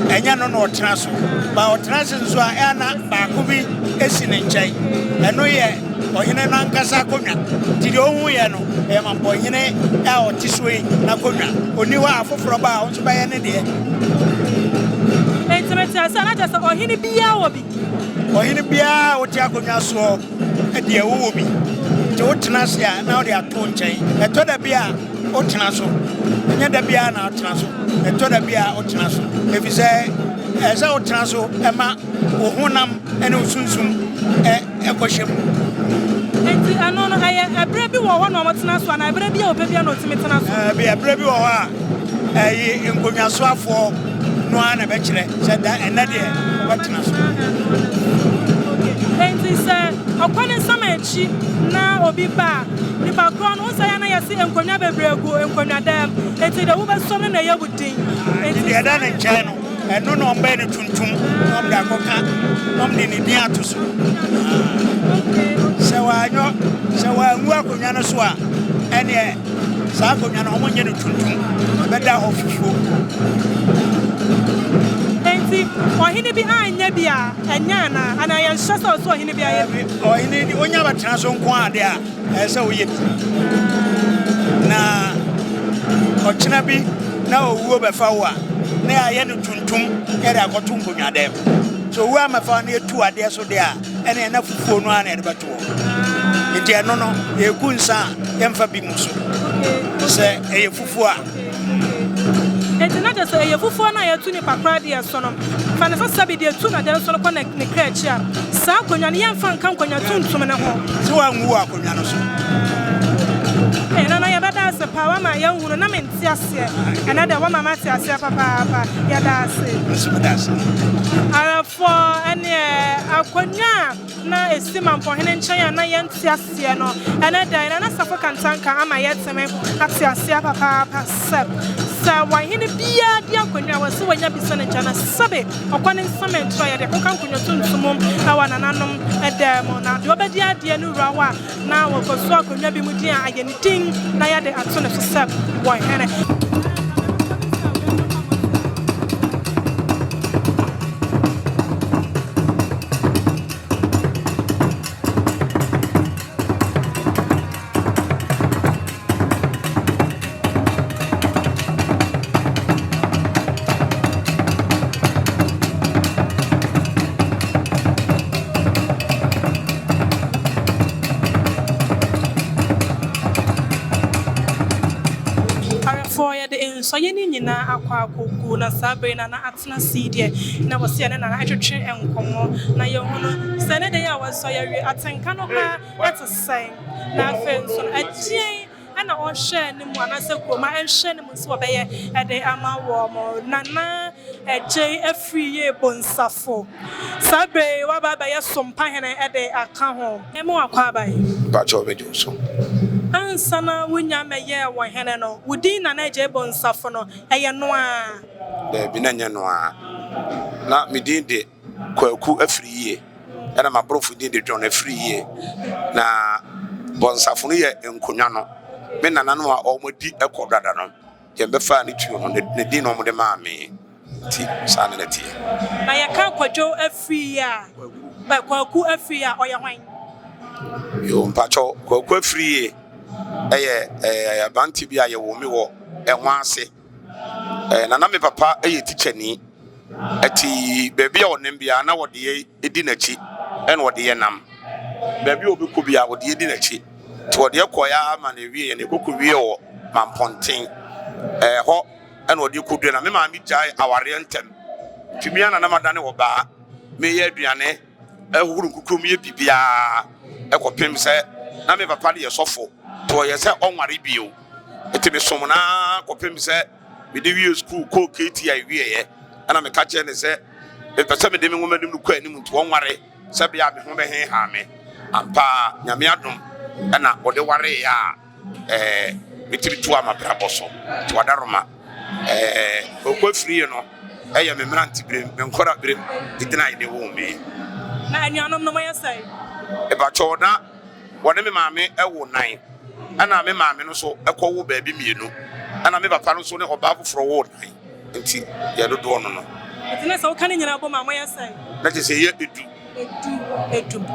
and Yano transfer, but transfers were Anna Bakubi, esi ne nkyɛn ɛno yɛ ɔhene no ankasa akonnwa nti deɛ ɔhu yɛ no ɛyɛ Mamponghene a ɔte so yi n'akonnwa ɔni hɔ a foforɔ ba a ɔnso bɛyɛ ne deɛ Intimate sɛ na kyerɛ sɛ ɔhene biara wɔ bi ɔhene biara wote akonnwa soɔ ɛdeɛ wowɔ bi nti wotena ase a na wode ato nkyɛn ɛtɔ da bi a wotena so ɛnyɛ da biara na wotena so ɛtɔ da bi a wotena so ɛfiri sɛ ɛsɛ wotena so ɛma wo honam ɛne wo sunsum ɛkɔhyɛ mu enti ano no ɛyɛ ɛberɛ bi wɔ hɔ na ɔmɔtena so ana ɛberɛ bi a wɔpɛ bia na ɔtumi tena so ɛberɛ bi wɔ hɔ a ɛyi nkonnwasoafoɔ no a na bɛkyerɛ sɛ da ɛnɛ deɛ wɔbɛtena so enti sɛ ɔkɔ ne nsɛm akyi na obi ba nipa korɔ no wosɛ yɛ na yɛse nkonnwa bebree gu nkonnwa dam enti deɛ wobɛsɔm no na ɛyɛ wo din enti deɛ ɛda ne nkyɛn no ɛno na ɔmbɛyɛ no tuntum na ɔmde akɔka na ɔmde ne din ato so sɛ wɔangu akonnwa no so a ɛneɛ saa akonnwa no ɔmonyɛ no tuntum ɔbɛda hɔ fufuo enti ɔhene bi anyɛ bi a ɛnyɛ ana yɛnhyɛ sɛ ɔsɛ ɔhene bi ayɛ bi ɔhene di onya bɛtena so nko ade a ɛsɛ sɛ woyɛ bi na ɔkyena bi na owuo bɛfa wo a na yɛayɛ no tuntum yɛde akɔto nkonnwa dɛm so owuo amɛfa no yɛtu adeɛ so deɛ a ɛne ɛna fufuo no a na yɛde bɛto hɔ nti ɛno no yɛgu nsa a yɛmfa bi mu so sɛ ɛyɛ fufuo a enti na kyerɛ sɛ ɛyɛ fufuo no a yɛtu nipa koraa deɛ so no fa ne sɛ sɛbi deɛ tu na deɛ so no kɔ ne kra akyi a saa akonnwa no yɛmfa nka nkonnwa tuntum ne ho sɛ woangu wɔ akonnwa no so ɛno no yɛbɛda ase paa wama yɛnhunu na mente aseɛ ɛnɛ deɛ wama mate aseɛ papaapa yɛda ase arafoɔ ɛne akonnwa na ɛsi Mamponghene nkyɛn a na yɛnte aseɛ no ɛnɛ da ɛna na safo kantanka ama yɛteme ate aseɛ papaapa sɛ wahene biara di akonnwa wɔ sɛ wanya bisa ne nkyɛn na sɛbe ɔkɔ ne nsɛm ɛntorɔ yɛde kɔka nkonnwa tuntum ɛwɔ nananom ɛda mu na deɛ ɔbɛdi adeɛ no wura hɔ a na wɔkɔso akonnwa bi mu din a ayɛ ne din na yɛde ato ne so sɛ wɔhene so yɛne nyinaa akɔ akɔgu na saa bere na atena sedeɛ na wɔsi ne na atwetwe nkɔmmɔ na yɛhu no sɛ ne deɛ a wɔsɔ yɛwie atenka no ka ɛte sɛn na afei nso no ɛgyeɛn ɛna ɔhwɛ ne mu anasɛ kuroma ɛnhwɛ ne mu nso wɔbɛyɛ ɛde ama wɔ mo nana ɛgye afiri yɛ bonsafo saa bere waba bɛyɛ Sompahene ɛde aka ho ɛmu akɔ aban bakyɛ ɔbɛgye so ansana wunya meye wo hene no wudi na na je bonsafo no eye no a da bi na nye no a na me din de kwaku afiriye ana mabrofo din de dwon afiriye na bonsafo no ye enkonwa no me nana no a omodi ekodada no je befa ne tuo no ne din no mo de ma me ti sa ne tie na ya ka kwadwo afiriye a ba kwaku afiriye a oye hwan yo mpacho kwaku afiriye abanti bi a ye wo mi wo Nwaasehene na me papa teacher ni ati baby a wonem bia na wode ye edi nachi ene wode ye nam baby obi ko bia wode ye di nachi to wode ye koya ama na wie ne koku wie wo Mamponghene ho ene wode ko du na me ma mi jai aware ntem tumi ana na madane wo ba me ye aduane ehuru kukum ye bibia ekopem se na me papa de ye sofo to ye se onware bio etime somna kopem se me de wie school ko keti ai wie ye ana me ka che ne se me pese me de me ngomanim no kwa anim to onware se bia me ho be he ha me ampa nyame adom ana ode ware ya me tiri to ama braboso to wadaroma okwa free no eye me mranti brem me nkora brem ditena ide wo me na anuanom no moye sai e ba chona wone me maame ewo nan ana me maame no so ekɔwo baabi mienu ana me papa no so ne oba foforo wo nan nti ye dodo no no etine so kan nyina bo maamo ya sai na je se ye edu edum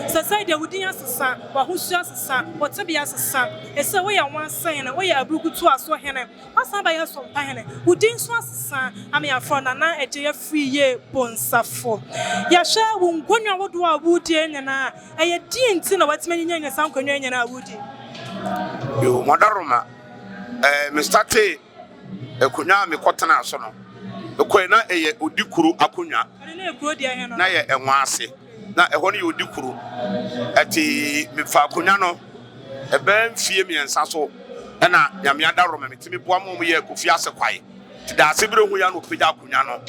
sasa de wudin asesa wa husu asesa wotabi asesa ese we ya wansan na we ya abukutu aso hene asan ba ya Sompahene wudin so asesa ame afro na eje ya free ye bonsafo ya sha wongonwa wodo a wudie nyana eye di nti na watime nyanya sankonwa nyana wudie yo modaroma me starte ekunya me kotena so no ekoi na eye odikuru akonya na ye Nwaase na eho ne odikuru ati me fa akonya no ebe mfie miensa so na nyame adaroma metimi boa mo ye kofi ase kwae ti Daasebre hu ya no pega akonya no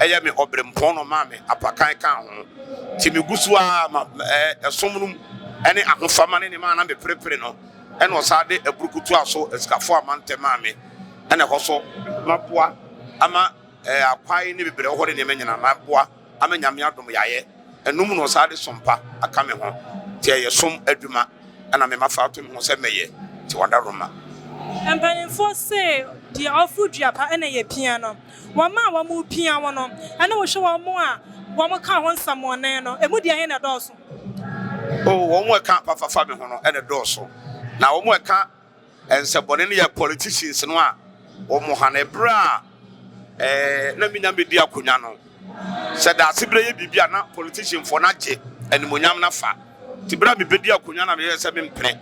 eye me obrempon no ma me apakan kan ho ti me gusu a esomnum ene ahofama ne ma na me prepre no ene osade eburukutu aso eskafo amante ma me ene hoso maboa ama akwai ne bibere ho ne menyina maboa ama nyame adom yaye enum no osade sompa aka me ho ti ye som adwuma ana me mafa to me ho se meye ti wadaroma empanifo se di ofu duapa ene ye pia no wama wamu pia wono ana wo hwe wamu a wamu ka ho nsamone no emu dia he na doso wamu ka pafafa me ho no ene doso na wamu ka ensebone ne ya politicians no a wamu hane bra na minya me di akonya no se Daasebre ye bibia na politician for na je animonyam na fa ti bra me bedi akonya na me se me mpene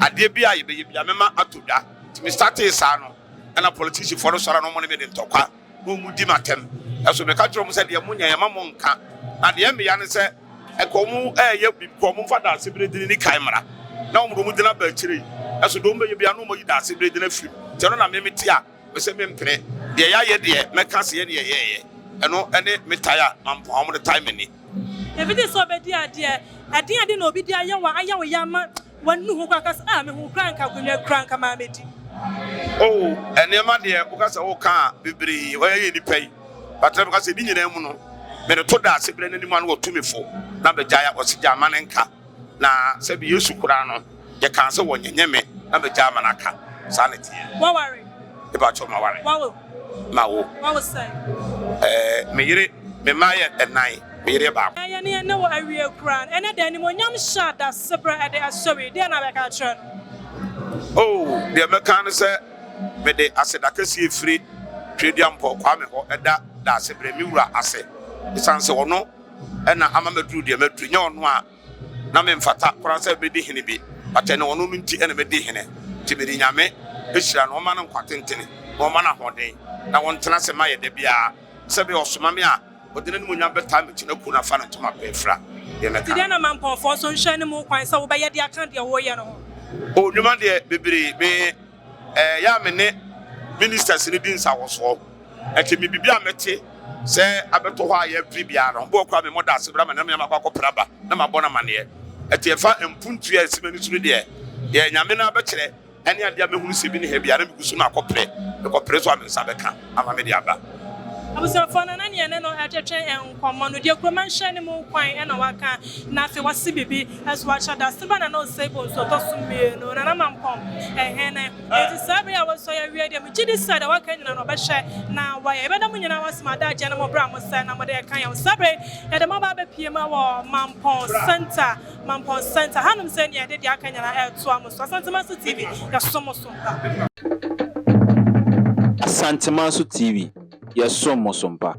ade bia ye be bia mema atodwa ti me start isa no na politician for no sora no mo ne me de ntokwa no mu di matem eso me ka tro mo se de munya ye mamo nka na de me ya ne se ekomu ye bikomu fa Daasebre di ni kaimara na mo mu di na ba chiri eso do me ye bia no mo yi Daasebre di na fi ti no na me meti a me se me mpene de ya ye de me ka se ye ne ye eno ene metaya Mampong de time ni everything so be dia ade na obi dia ye wa aya wo yama wanu ho kwakas a me hu kranka kunwa kranka ma medi ene ma de wo kasa wo ka bibiri wo ye ni pai patra ka se di nyina mu no me to Daasebre nani mu an wo tumifo na be jaya wo se jama nenka na se bi Yesu kura no ye kan se wo nyenyeme na be jama naka sanity wo worry e ba cho ma worry Mawo. What was say? Me yire me maye enai me yire ba. Ya ne na wo awie kran. Ene da ni mo nyam sha Daasebre ade asori. De na be ka tren. De me kan se me de aseda kesi efri twediam po kwa me ho eda Daasebre mi wura ase. Isanse wono ena ama medru de medru nya ono a na me mfata kora se be di hene bi. Ate ne wono nti ene me di hene. Ti me di nyame ehira no ma na nkwatentene. No ma na hoden. Na won tena se ma ye de bia se be osoma me a odene no munya beta me tina ku na fa no toma pefra ye me ka ti na Mampong fo so nhwe ne mu kwan se wo be ye de aka de wo ye no nwuma de bibiri me ya me ne ministers ni din sa wo so eti me bibia mete se abeto ho aye bibia no bo kwa me mo Daasebre ma na me makwa praba na ma bona mane eti e fa empuntu ya simani suru de ye nyame na be kire ene ade a mehunu se bi ne he bia na migusu na akopre ekopre so amensa beka ama me de aba abusa fona na ne no atwetwe enkomo no de kroma nhye ne mu kwan e na waka na afi wase bibi as wacha Daasebre na Osei Bonsu to sumie no na Mampong hene eti sabe ya wo so ya wie de mu gidi sa da waka nyina no be hye na wa ye be da mu nyina wasma da je na mo bra mo sa na mo de kan ya sabe ya de mo ba be pie ma wo Mampong center hanum se ne de aka nyina to amoso Asantemaso TV ya somo sompa Asantemaso TV ya somo sompa